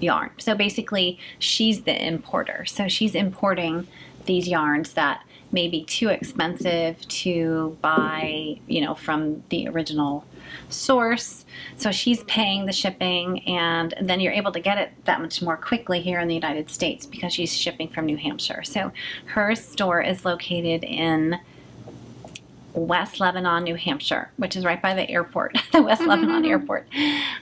yarn. So basically, she's the importer. So she's importing these yarns that may be too expensive to buy, from the original source. So she's paying the shipping, and then you're able to get it that much more quickly here in the United States because she's shipping from New Hampshire. So her store is located in West Lebanon, New Hampshire, which is right by the airport, the West Lebanon airport.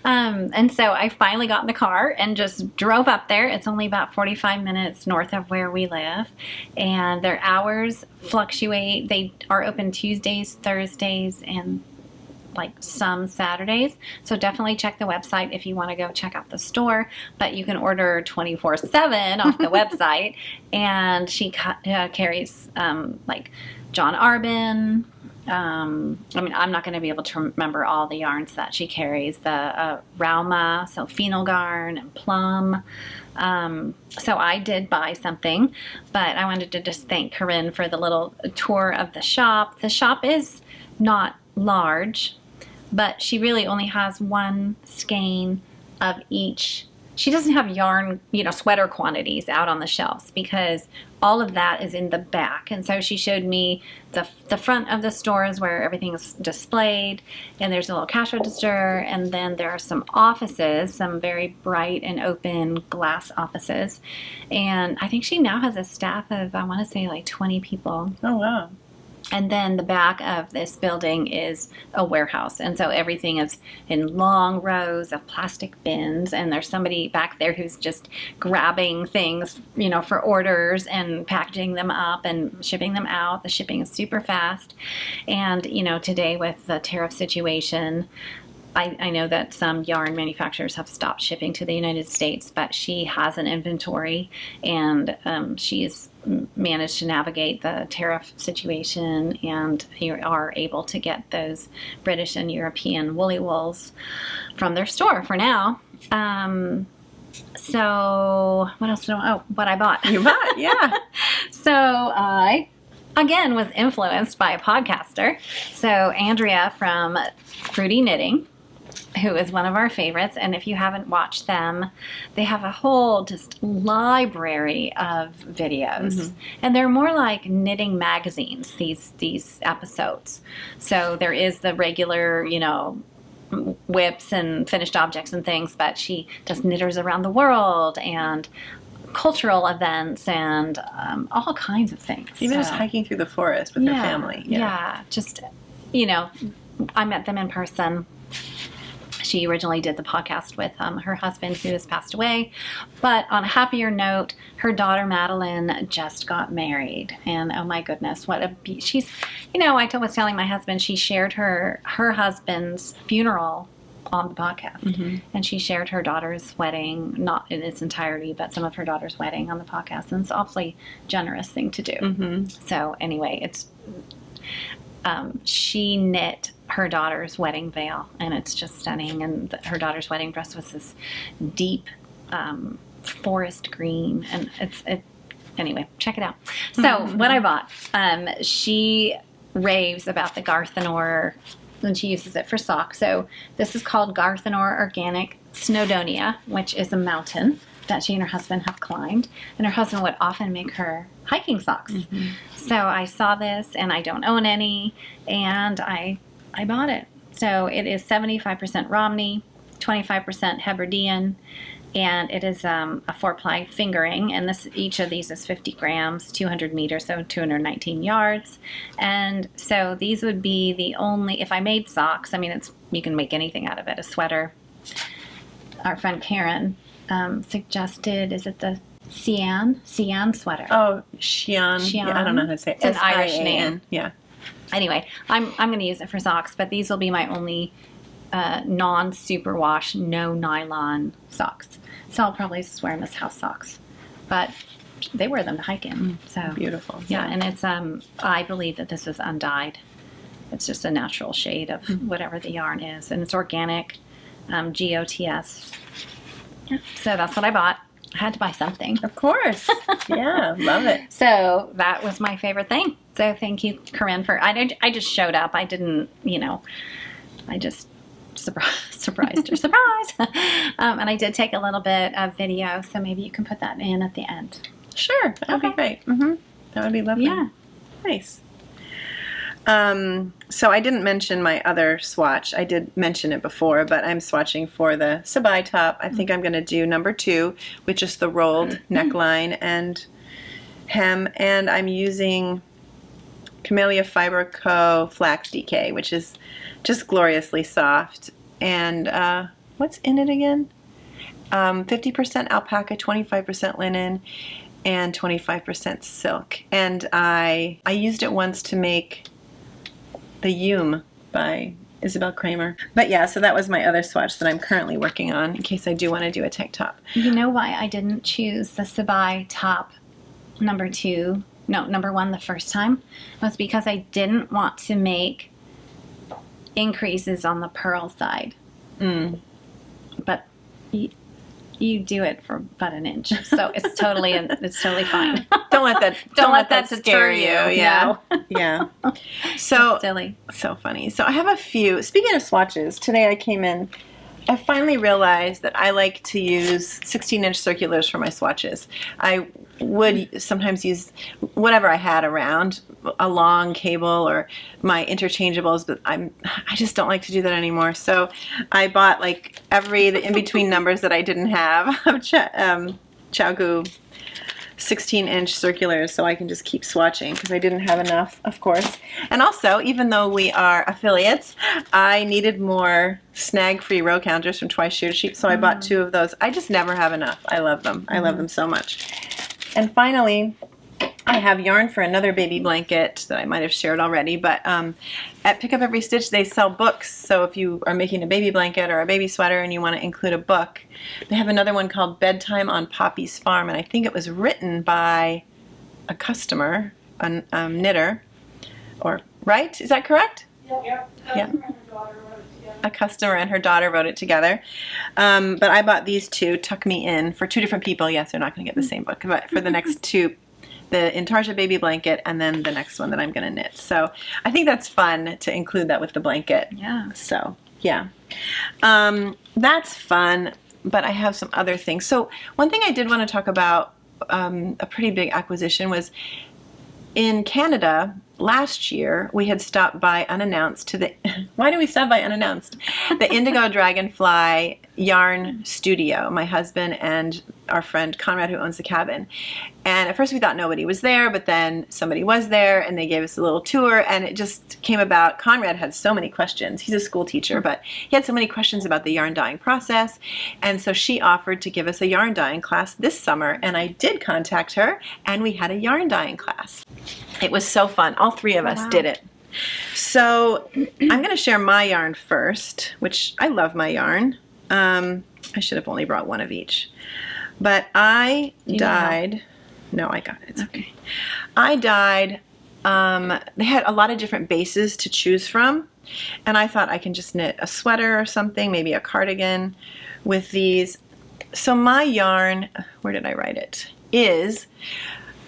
And so I finally got in the car and just drove up there. It's only about 45 minutes north of where we live. And their hours fluctuate. They are open Tuesdays, Thursdays, and like some Saturdays. So definitely check the website if you want to go check out the store. But you can order 24/7 off the website. And she carries like John Arbin. I'm not going to be able to remember all the yarns that she carries. The Rauma, so phenol yarn and plum. So I did buy something, but I wanted to just thank Corinne for the little tour of the shop. The shop is not large, but she really only has one skein of each. She doesn't have yarn, sweater quantities out on the shelves because all of that is in the back. And so she showed me the front of the store is where everything is displayed, and there's a little cash register, and then there are some offices, some very bright and open glass offices. And I think she now has a staff of, I want to say, like 20 people. Oh, wow. And then the back of this building is a warehouse. And so everything is in long rows of plastic bins. And there's somebody back there who's just grabbing things, for orders and packaging them up and shipping them out. The shipping is super fast. And, today with the tariff situation, I know that some yarn manufacturers have stopped shipping to the United States, but she has an inventory, and she's managed to navigate the tariff situation, and you are able to get those British and European woolly wools from their store for now. So what else what I bought. You bought, yeah. So I, again, was influenced by a podcaster. So Andrea from Fruity Knitting, who is one of our favorites, and if you haven't watched them, they have a whole just library of videos, and they're more like knitting magazines, these episodes. So there is the regular, WIPS and finished objects and things, but she does knitters around the world and cultural events and all kinds of things. Even just hiking through the forest with her family. Yeah, just, I met them in person. she originally did the podcast with her husband, who has passed away. But on a happier note, her daughter Madeleine just got married, and oh my goodness, what a she's. You know, I was telling my husband, she shared her husband's funeral on the podcast, and she shared her daughter's wedding, not in its entirety, but some of her daughter's wedding on the podcast, and it's an awfully generous thing to do. So anyway, it's she knit her daughter's wedding veil, and it's just stunning, and her daughter's wedding dress was this deep forest green, and anyway, check it out. So what I bought, she raves about the Garthenor, and she uses it for socks. So this is called Garthenor Organic Snowdonia, which is a mountain that she and her husband have climbed, and her husband would often make her hiking socks. So I saw this, and I don't own any, and I bought it. So it is 75% Romney, 25% Hebridean, and it is a 4-ply fingering, and each of these is 50 grams, 200 meters, so 219 yards. And so these would be the only, if I made socks, I mean, you can make anything out of it, a sweater. Our friend Karen suggested, is it the Sian sweater? Oh, Xian. Yeah, I don't know how to say it. It's an Irish name. Yeah. Anyway, I'm going to use it for socks, but these will be my only non-superwash, no nylon socks. So I'll probably just wear them as house socks. But they wear them to hike in. So Beautiful. yeah, and it's I believe that this is undyed. It's just a natural shade of whatever the yarn is, and it's organic, GOTS. Yeah, so that's what I bought. I had to buy something. Of course. Yeah, love it. So that was my favorite thing. So thank you, Corinne, for I just showed up. I didn't, I just surprised her. Surprise! And I did take a little bit of video, so maybe you can put that in at the end. Sure, that would be great. That would be lovely. Yeah. Nice. So I didn't mention my other swatch. I did mention it before, but I'm swatching for the Sabai top. I think I'm going to do number 2, which is the rolled neckline and hem, and I'm using Camellia Fiber Co. Flax DK, which is just gloriously soft. And what's in it again? 50% alpaca, 25% linen, and 25% silk. And I used it once to make the Yume by Isabel Kramer. But yeah, so that was my other swatch that I'm currently working on in case I do want to do a tank top. You know why I didn't choose the Sabai top number 1 the first time? Was because I didn't want to make increases on the purl side. But you do it for about an inch, so it's totally fine. Don't let that scare you. Yeah. No. Yeah. So silly. So funny. So I have a few. Speaking of swatches, today I came in. I finally realized that I like to use 16-inch circulars for my swatches. I would sometimes use whatever I had around, a long cable or my interchangeables, but I just don't like to do that anymore. So I bought like the in-between numbers that I didn't have of Chaogu 16-inch circulars, so I can just keep swatching because I didn't have enough, of course. And also, even though we are affiliates, I needed more snag-free row counters from Twice Sheared Sheep, so I bought 2 of those. I just never have enough. I love them. I love them so much. And finally, I have yarn for another baby blanket that I might have shared already, but at Pick Up Every Stitch they sell books, so if you are making a baby blanket or a baby sweater and you want to include a book, they have another one called Bedtime on Poppy's Farm, and I think it was written by a customer, a knitter, right? Is that correct? Yeah. Yeah. And her daughter wrote it together. A customer and her daughter wrote it together. But I bought these 2, Tuck Me In, for 2 different people. Yes, they're not going to get the same book, but for the next 2, the Intarsia baby blanket and then the next one that I'm going to knit. So I think that's fun to include that with the blanket. Yeah. So, yeah. That's fun, but I have some other things. So one thing I did want to talk about, a pretty big acquisition, was in Canada last year we had stopped by unannounced to the why do we stop by unannounced? The Indigo Dragonfly yarn studio, my husband and our friend Conrad, who owns the cabin. And at first we thought nobody was there, but then somebody was there and they gave us a little tour, and it just came about. Conrad had so many questions. He's a school teacher, but he had so many questions about the yarn dyeing process. And so she offered to give us a yarn dyeing class this summer, and I did contact her, and we had a yarn dyeing class. It was so fun. All three of us did it. So I'm going to share my yarn first, which I love my yarn. I should have only brought one of each. But I dyed... No, I got it. It's okay. I dyed... they had a lot of different bases to choose from. And I thought I can just knit a sweater or something, maybe a cardigan with these. So my yarn, where did I write it, is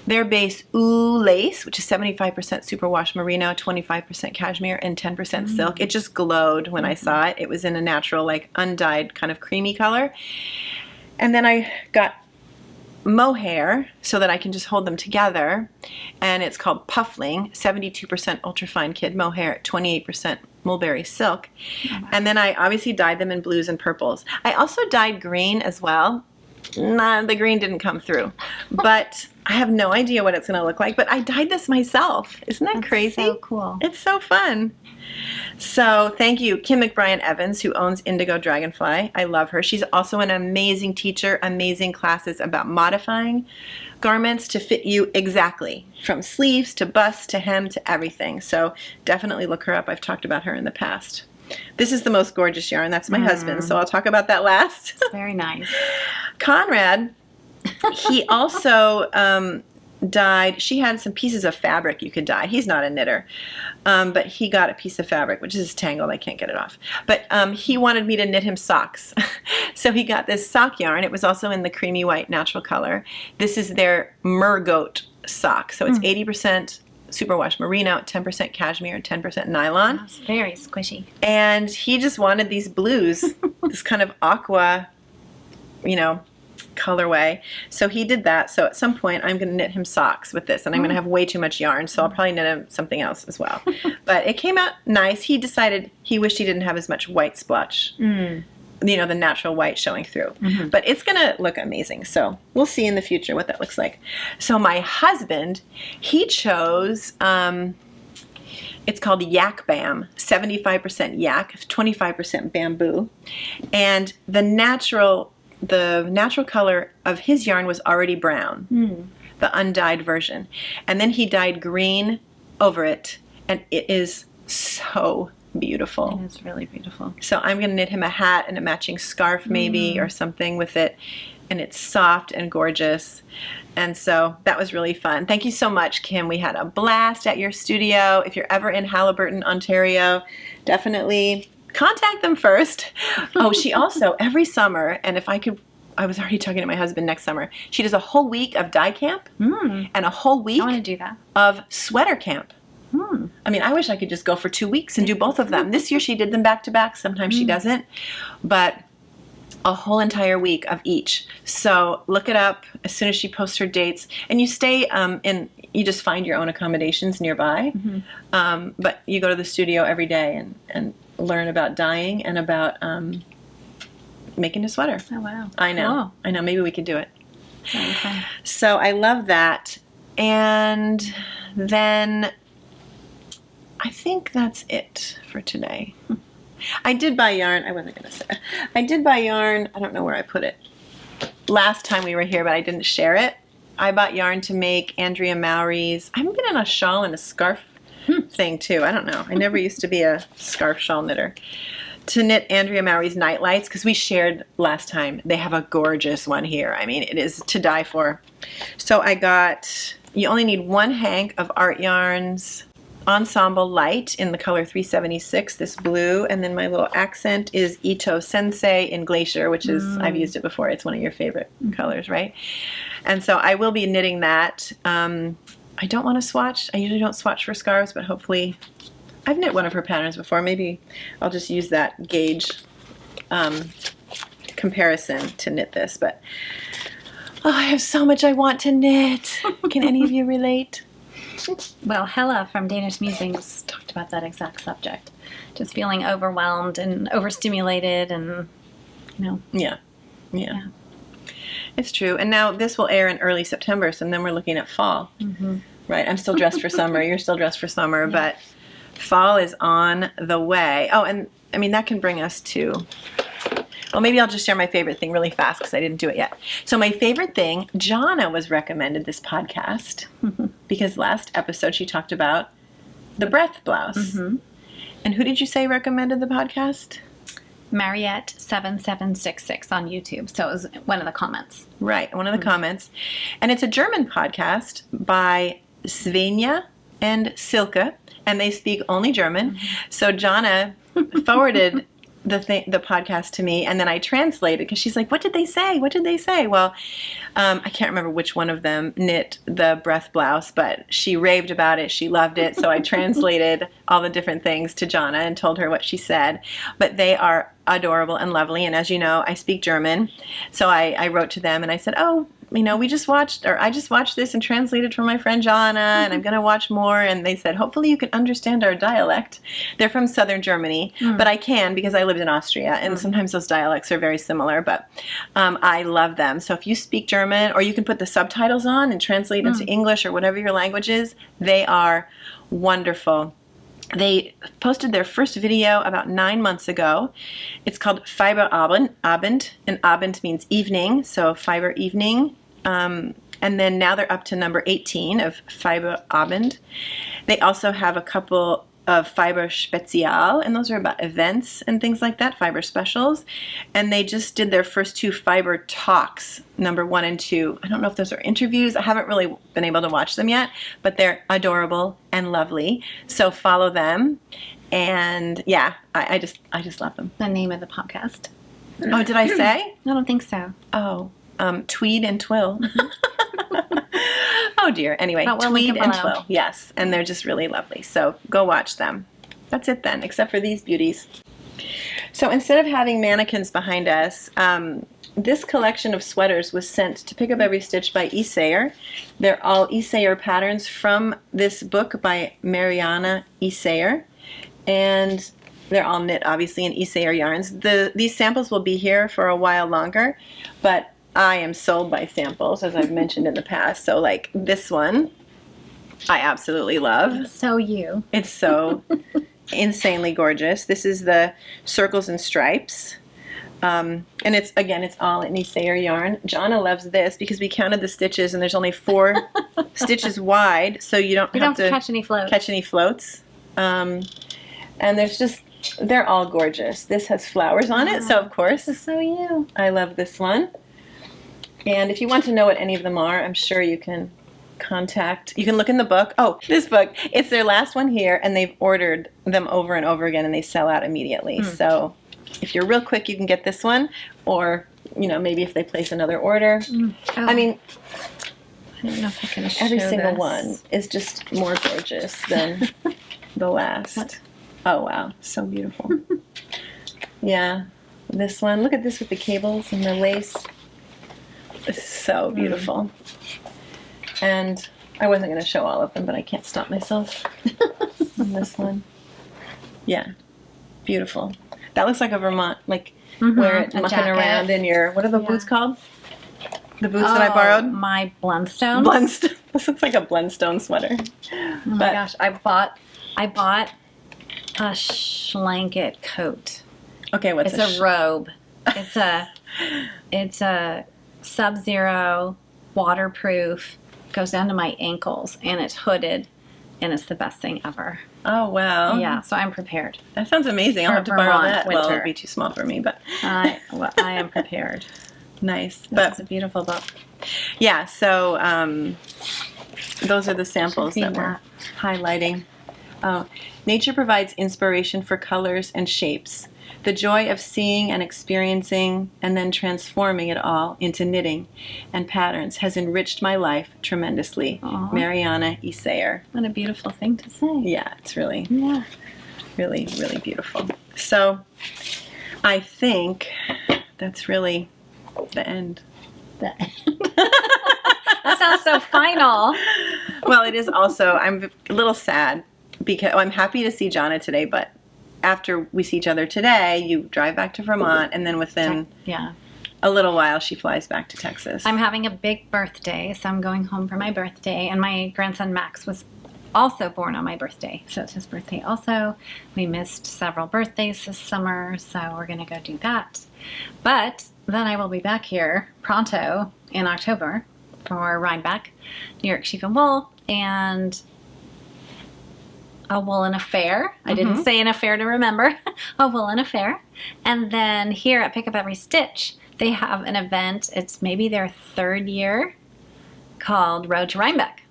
their base Ooh Lace, which is 75% superwash merino, 25% cashmere, and 10% silk. It just glowed when I saw it. It was in a natural, like undyed kind of creamy color. And then I got mohair so that I can just hold them together. And it's called Puffling, 72% ultrafine kid mohair, 28% mulberry silk. And then I obviously dyed them in blues and purples. I also dyed green as well. Nah, the green didn't come through, but I have no idea what it's going to look like, but I dyed this myself. Isn't that crazy? So cool. It's so fun. So thank you, Kim McBrien Evans, who owns Indigo Dragonfly. I love her. She's also an amazing teacher, amazing classes about modifying garments to fit you exactly, from sleeves to bust to hem to everything. So definitely look her up. I've talked about her in the past. This is the most gorgeous yarn. That's my husband, so I'll talk about that last. It's very nice. Conrad, he also dyed, she had some pieces of fabric you could dye. He's not a knitter, but he got a piece of fabric, which is tangled. I can't get it off. But he wanted me to knit him socks. So he got this sock yarn. It was also in the creamy white natural color. This is their Mergoat sock. So it's 80% superwash merino, 10% cashmere, and 10% nylon. It's very squishy. And he just wanted these blues, this kind of aqua, you know, colorway. So he did that. So at some point I'm going to knit him socks with this, and I'm going to have way too much yarn, so I'll probably knit him something else as well. But it came out nice. He decided he wished he didn't have as much white splotch. You know, the natural white showing through. But it's going to look amazing. So we'll see in the future what that looks like. So my husband, he chose, it's called Yak Bam, 75% yak, 25% bamboo. And the natural color of his yarn was already brown, the undyed version. And then he dyed green over it, and it is so beautiful. It is really beautiful. So I'm going to knit him a hat and a matching scarf maybe or something with it. And it's soft and gorgeous. And so that was really fun. Thank you so much, Kim. We had a blast at your studio. If you're ever in Haliburton, Ontario, definitely contact them first. Oh, she also, every summer, and if I could, I was already talking to my husband next summer, she does a whole week of dye camp and a whole week I want to do that. of sweater camp. I mean, I wish I could just go for 2 weeks and do both of them. This year she did them back to back. Sometimes she doesn't. But a whole entire week of each. So look it up as soon as she posts her dates. And you stay you just find your own accommodations nearby. But you go to the studio every day and learn about dyeing and about making a sweater. Oh, wow. I know. Cool. I know. Maybe we could do it. Very fun. So I love that. And then I think that's it for today. I did buy yarn. I wasn't going to say. I did buy yarn. I don't know where I put it. Last time we were here, but I didn't share it. I bought yarn to make Andrea Mowry's. I've been in a shawl and a scarf thing too. I don't know. I never used to be a scarf shawl knitter. To knit Andrea Mowry's Night Lights, because we shared last time. They have a gorgeous one here. I mean, it is to die for. So I got, you only need one hank of Art Yarns Ensemble Light in the color 376, this blue, and then my little accent is Ito Sensei in Glacier, which is, I've used it before, it's one of your favorite colors, right? And so I will be knitting that. I don't want to swatch. I usually don't swatch for scarves, but hopefully, I've knit one of her patterns before. Maybe I'll just use that gauge comparison to knit this, but oh, I have so much I want to knit. Can any of you relate? Well, Hella from Danish Musings talked about that exact subject. Just feeling overwhelmed and overstimulated and No. Yeah. It's true. And now this will air in early September, so then we're looking at fall. Mm-hmm. Right. I'm still dressed for summer. You're still dressed for summer, but fall is on the way. Oh, and I mean, that can bring us to, well, maybe I'll just share my favorite thing really fast because I didn't do it yet. So my favorite thing, Jonna was recommended this podcast because last episode she talked about the breath blouse. Mm-hmm. And who did you say recommended the podcast? Mariette7766 on YouTube. So it was one of the comments. Right, one of the comments. And it's a German podcast by Svenja and Silke, and they speak only German. So Jonna forwarded the podcast to me, and then I translated because she's like, what did they say? What did they say? Well, I can't remember which one of them knit the breath blouse, but she raved about it. She loved it. So I translated all the different things to Jonna and told her what she said. But they are adorable and lovely. And as you know, I speak German. So I wrote to them and I said, oh, you know, I just watched this and translated for my friend Jonna, and I'm going to watch more. And they said, hopefully you can understand our dialect. They're from southern Germany, but I can because I lived in Austria, and sometimes those dialects are very similar. But I love them. So if you speak German, or you can put the subtitles on and translate into English or whatever your language is, they are wonderful. They posted their first video about 9 months ago. It's called Fiberabend, and Abend means evening, so Fiber Evening. And then now they're up to number 18 of Fiberabend. They also have a couple of Fiber Spezial, and those are about events and things like that, Fiber Specials. And they just did their first 2 Fiber Talks, number 1 and 2. I don't know if those are interviews. I haven't really been able to watch them yet, but they're adorable and lovely. So follow them. And yeah, I just love them. The name of the podcast. Oh, did I say? I don't think so. Oh, Tweed and Twill. Oh dear. Anyway, But we'll Tweed link it and below. Twill. Yes, and they're just really lovely. So go watch them. That's it then, except for these beauties. So instead of having mannequins behind us, this collection of sweaters was sent to Pick Up Every Stitch by Isayer. They're all Isayer patterns from this book by Mariana Isayer. And they're all knit, obviously, in Isayer yarns. These samples will be here for a while longer, but I am sold by samples, as I've mentioned in the past. So, like this one, I absolutely love. So you. It's so insanely gorgeous. This is the Circles and Stripes. And it's all in Isayer yarn. Jonna loves this because we counted the stitches, and there's only 4 stitches wide, so you don't have to catch any floats. And they're all gorgeous. This has flowers on it, so of course, So you. I love this one. And if you want to know what any of them are, I'm sure you can look in the book. Oh, this book. It's their last one here, and they've ordered them over and over again, and they sell out immediately. So if you're real quick, you can get this one, or, you know, maybe if they place another order. Oh. I mean, I don't know if I can show every single this. one is just more gorgeous than the last. What? Oh, wow. So beautiful. Yeah. This one. Look at this with the cables and the lace. This is so beautiful. And I wasn't going to show all of them, but I can't stop myself. And this one. Yeah. Beautiful. That looks like a Vermont, like wear it a mucking jacket. around in your, what are the boots called? The boots that I borrowed? My Blundstones. Blundstone. This looks like a Blundstone sweater. Oh my gosh, I bought a Schlanket coat. Okay, what's It's a robe. It's a sub-zero, waterproof, goes down to my ankles, and it's hooded, and it's the best thing ever. Oh, wow. Yeah, so I'm prepared. That sounds amazing. I'll For have to borrow Vermont that. Well, winter. it'll be too small for me, but I am prepared. nice. It's But a beautiful book. yeah, so those are the samples that Read we're highlighting. Oh, nature provides inspiration for colors and shapes. The joy of seeing and experiencing and then transforming it all into knitting and patterns has enriched my life tremendously. Aw. Mariana Isayer. What a beautiful thing to say. Yeah, it's really, Yeah. really, really beautiful. So I think that's really the end. That sounds so final. Well, it is also, I'm a little sad because I'm happy to see Jonna today, but after we see each other today, you drive back to Vermont, and then within a little while, she flies back to Texas. I'm having a big birthday, so I'm going home for my birthday. And my grandson Max was also born on my birthday, so it's his birthday also. We missed several birthdays this summer, so we're going to go do that. But then I will be back here pronto in October for Rhinebeck, New York Sheep and Wool, and a woolen affair. I didn't say an affair to remember. A woolen affair. And then here at Pick Up Every Stitch, they have an event. It's maybe their 3rd year, called Road to Rhinebeck.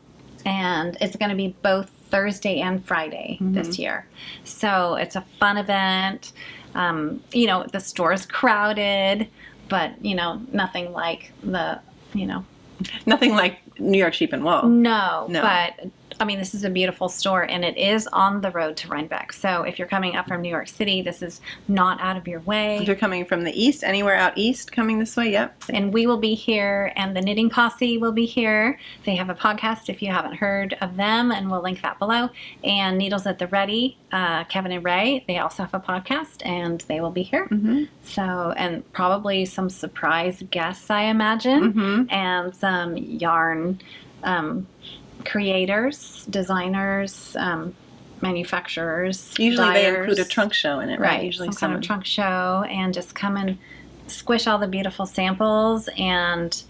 And it's going to be both Thursday and Friday this year. So it's a fun event. You know, the store's crowded, but, you know, nothing like the, you know. Nothing like New York Sheep and Wool. No, but I mean, this is a beautiful store, and it is on the road to Rhinebeck. So if you're coming up from New York City, this is not out of your way. If you're coming from the east, anywhere out east coming this way, yep. And we will be here, and the Knitting Posse will be here. They have a podcast if you haven't heard of them, and we'll link that below. And Needles at the Ready, Kevin and Ray, they also have a podcast, and they will be here. So, and probably some surprise guests, I imagine, and some yarn creators, designers, manufacturers. Usually dyers. they include a trunk show in it, right? Usually some kind of trunk show, and just come and squish all the beautiful samples and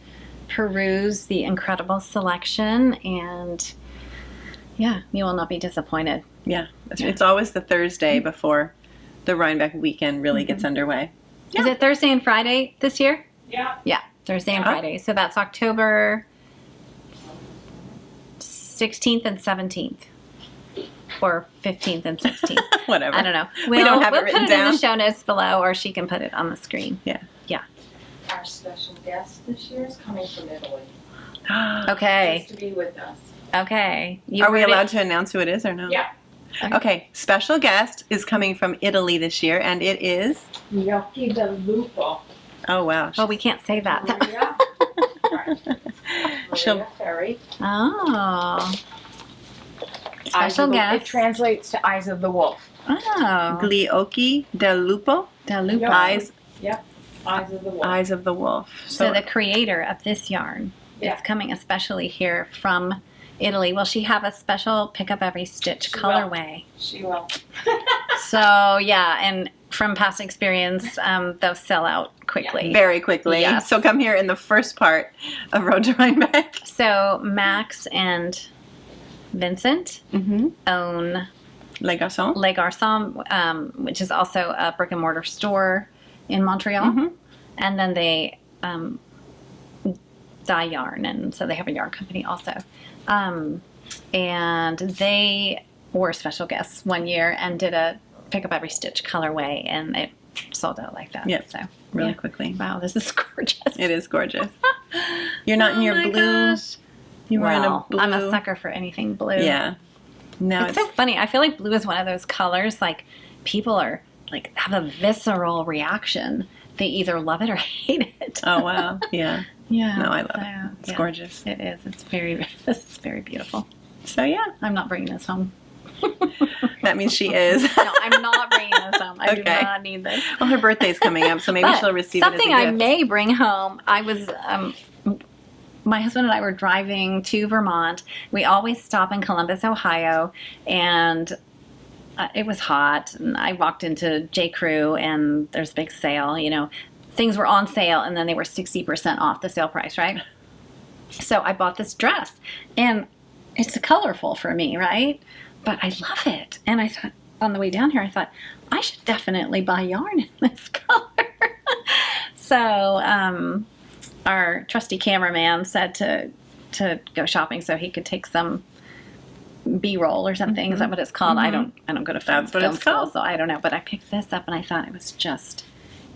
peruse the incredible selection, and yeah, you will not be disappointed. Yeah, it's always the Thursday before the Rhinebeck weekend really gets underway. Is it Thursday and Friday this year? Yeah. Yeah, Thursday and Friday. So that's October 16th and 17th, or 15th and 16th. Whatever. I don't know. We don't have it written put it down. in the show notes below, or she can put it on the screen. Yeah. Our special guest this year is coming from Italy. Okay. Just to be with us. Okay. Are we allowed to announce who it is or no? Yeah. Okay. Special guest is coming from Italy this year, and it is. Gnocchi del Lupo. Oh wow. Oh, we can't say that. Maria. She'll- Maria Ferry. Oh. Eyes Special of the- guest. It translates to Eyes of the Wolf. Oh. Gliocchi del Lupo. Del Lupo. Yeah. Eyes Eyes of the Wolf. Eyes of the Wolf. So the creator of this yarn is coming especially here from Italy. Will she have a special Pick Up Every Stitch She will. colorway? She will. So yeah, and from past experience, they'll sell out quickly. very quickly. Yes. So come here in the first part of Road to Rhinebeck. So Max and Vincent own Les Garçons. Les Garçons, which is also a brick and mortar store in Montreal. And then they dye yarn, and so they have a yarn company also. And they were special guests one year and did a Pick Up Every Stitch colorway, and it sold out like that. Yep. So Really quickly. wow, this is gorgeous. It is gorgeous. You're not in your my blue. gosh. You were in a Well, blue. I'm a sucker for anything blue. Yeah. No, It's so funny. I feel like blue is one of those colors, like, people are, like, have a visceral reaction. They either love it or hate it. Oh wow. Yeah. Yeah. No, I love it. It's gorgeous. It is. This is very beautiful. So yeah, I'm not bringing this home. that means she is. No, I'm not bringing this home. I do Okay. not need this. Well, her birthday's coming up, so maybe But she'll receive it as a something gift. I may bring home. I was, my husband and I were driving to Vermont. We always stop in Columbus, Ohio, and it was hot. And I walked into J. Crew, and there's a big sale. You know, things were on sale, and then they were 60% off the sale price, right? So I bought this dress, and it's colorful for me, right? But I love it. And I thought, on the way down here, I thought, I should definitely buy yarn in this color. So our trusty cameraman said to go shopping so he could take some B-roll or something. Is that what it's called? I don't go to film, That's what film it's school, called. so I don't know. But I picked this up, and I thought it was just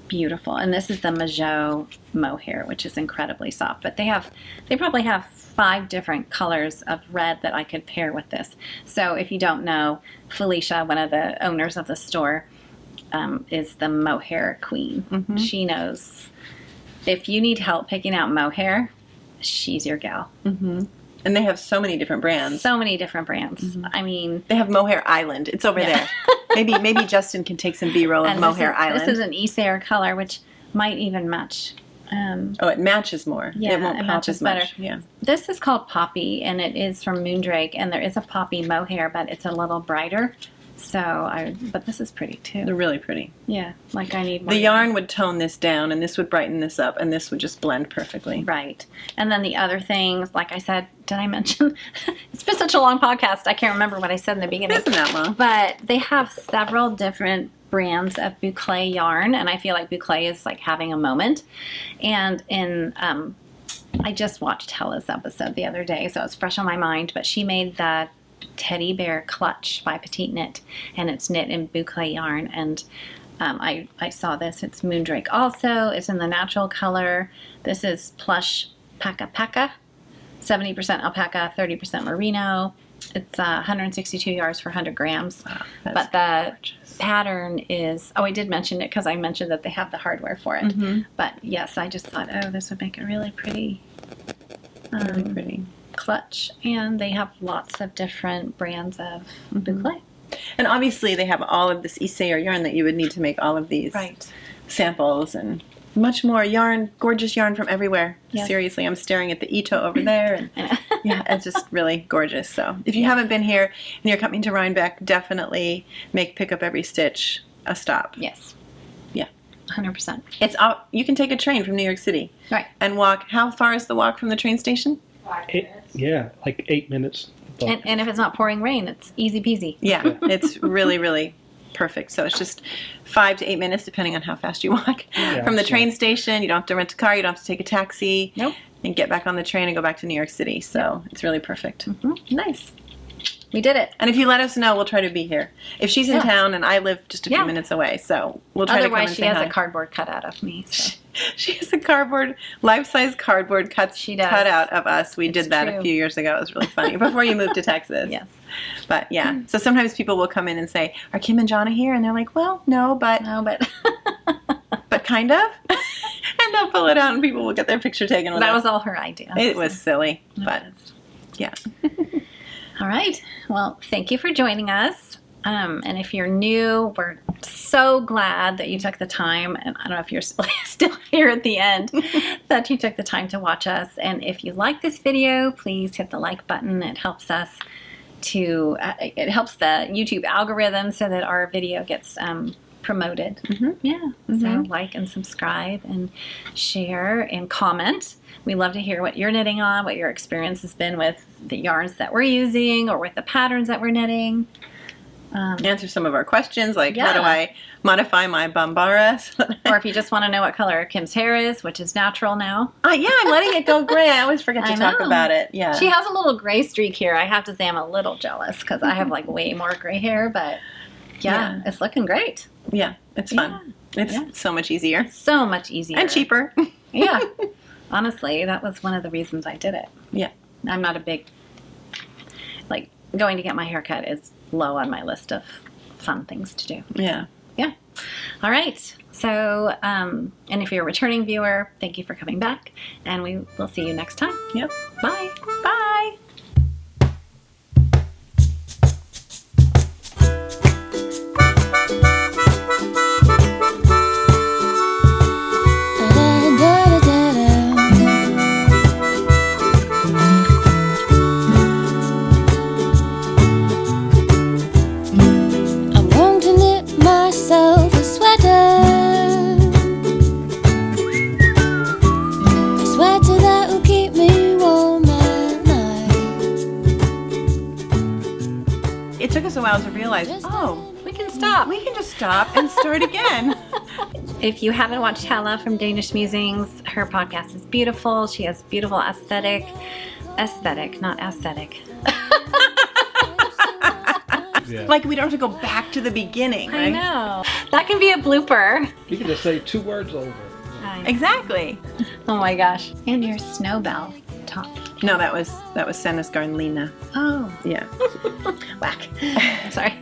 beautiful. And this is the Magot mohair, which is incredibly soft. But they probably have 5 different colors of red that I could pair with this. So if you don't know, Felicia, one of the owners of the store, is the mohair queen. She knows. If you need help picking out mohair, she's your gal. And they have so many different brands. So many different brands. I mean, They have Mohair Island. It's over there. Maybe Justin can take some B-roll of And Mohair Island. This is an Isair color, which might even match. Oh, it matches more. Yeah, it won't it pop matches as much. better. Yeah. This is called Poppy, and it is from Moondrake, and there is a Poppy mohair, but it's a little brighter. But this is pretty too. They're really pretty. Yeah, like I need more. The yarn would tone this down, and this would brighten this up, and this would just blend perfectly. Right. And then the other things, like I said, did I mention? It's been such a long podcast, I can't remember what I said in the beginning. It isn't that long. But they have several different brands of boucle yarn, and I feel like boucle is like having a moment. And I just watched Hella's episode the other day, so it's fresh on my mind, but she made that teddy bear clutch by Petite Knit, and it's knit in boucle yarn, and I saw this. It's Moondrake also. It's in the natural color. This is plush paca, 70% alpaca, 30% merino. It's 162 yards for 100 grams. Wow, but the pattern is, I did mention it because I mentioned that they have the hardware for it. Mm-hmm. But yes, I just thought, this would make a really pretty, Really pretty. clutch. And they have lots of different brands of boucle. And obviously they have all of this Isair yarn that you would need to make all of these samples and much more yarn, gorgeous yarn from everywhere. Yes. Seriously, I'm staring at the Ito over there, and yeah, it's just really gorgeous. So if you haven't been here and you're coming to Rhinebeck, definitely make Pick Up Every Stitch a stop. Yes. Yeah. 100%. It's out, you can take a train from New York City. Right. And walk. How far is the walk from the train station? 5 minutes. Yeah, like 8 minutes. And if it's not pouring rain, it's easy peasy. Yeah, it's really, really perfect. So it's just 5 to 8 minutes, depending on how fast you walk from the train station. You don't have to rent a car. You don't have to take a taxi. Nope. And get back on the train and go back to New York City. So it's really perfect. Nice. We did it. And if you let us know, we'll try to be here. If she's in town, and I live just a few minutes away, so we'll try to come and Otherwise, she say has hi. a cardboard cutout of me. So. She has a life-size cardboard cutout of us. We did that a few years ago. It was really funny. Before you moved to Texas. Yes. But yeah, so sometimes people will come in and say, "Are Kim and Jonna here?" And they're like, "Well, no, but but kind of." And they'll pull it out, and people will get their picture taken with That us. was all her idea. It was silly, but yeah. All right. Well, thank you for joining us. And if you're new, we're so glad that you took the time, and I don't know if you're still here at the end, that you took the time to watch us. And if you like this video, please hit the like button. It helps us it helps the YouTube algorithm so that our video gets promoted. Yeah. So like and subscribe and share and comment. We love to hear what you're knitting on, what your experience has been with the yarns that we're using or with the patterns that we're knitting. Answer some of our questions, like how do I modify my Bambara? Or if you just want to know what color Kim's hair is, which is natural now. Yeah, I'm letting it go gray. I always forget to talk about it. Yeah. She has a little gray streak here. I have to say I'm a little jealous because I have like way more gray hair, but yeah, it's looking great. Yeah, it's fun. It's so much easier. So much easier. And cheaper. Yeah. Honestly, that was one of the reasons I did it. Yeah. I'm not a big, going to get my hair cut is low on my list of fun things to do. Yeah. Yeah. All right. So, and if you're a returning viewer, thank you for coming back, and we will see you next time. Yep. Bye. Bye. Myself a sweater, that will keep me warm at night. It took us a while to realize, We can stop. we can just stop and start again. If you haven't watched Hella from Danish Musings, her podcast is beautiful. She has beautiful aesthetic, not aesthetic. Yeah. Like we don't have to go back to the beginning, right? I know. That can be a blooper. You can just say 2 words over. Exactly. Oh my gosh. And your snowbell top. No, that was Senna's Garnlina. Oh. Yeah. Whack. Sorry.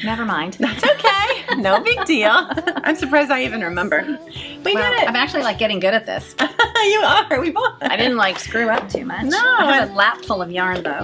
Never mind. That's okay. No big deal. I'm surprised I even remember. We did it. I'm actually getting good at this. You are. We both. I didn't screw up too much. No, I have a lap full of yarn though.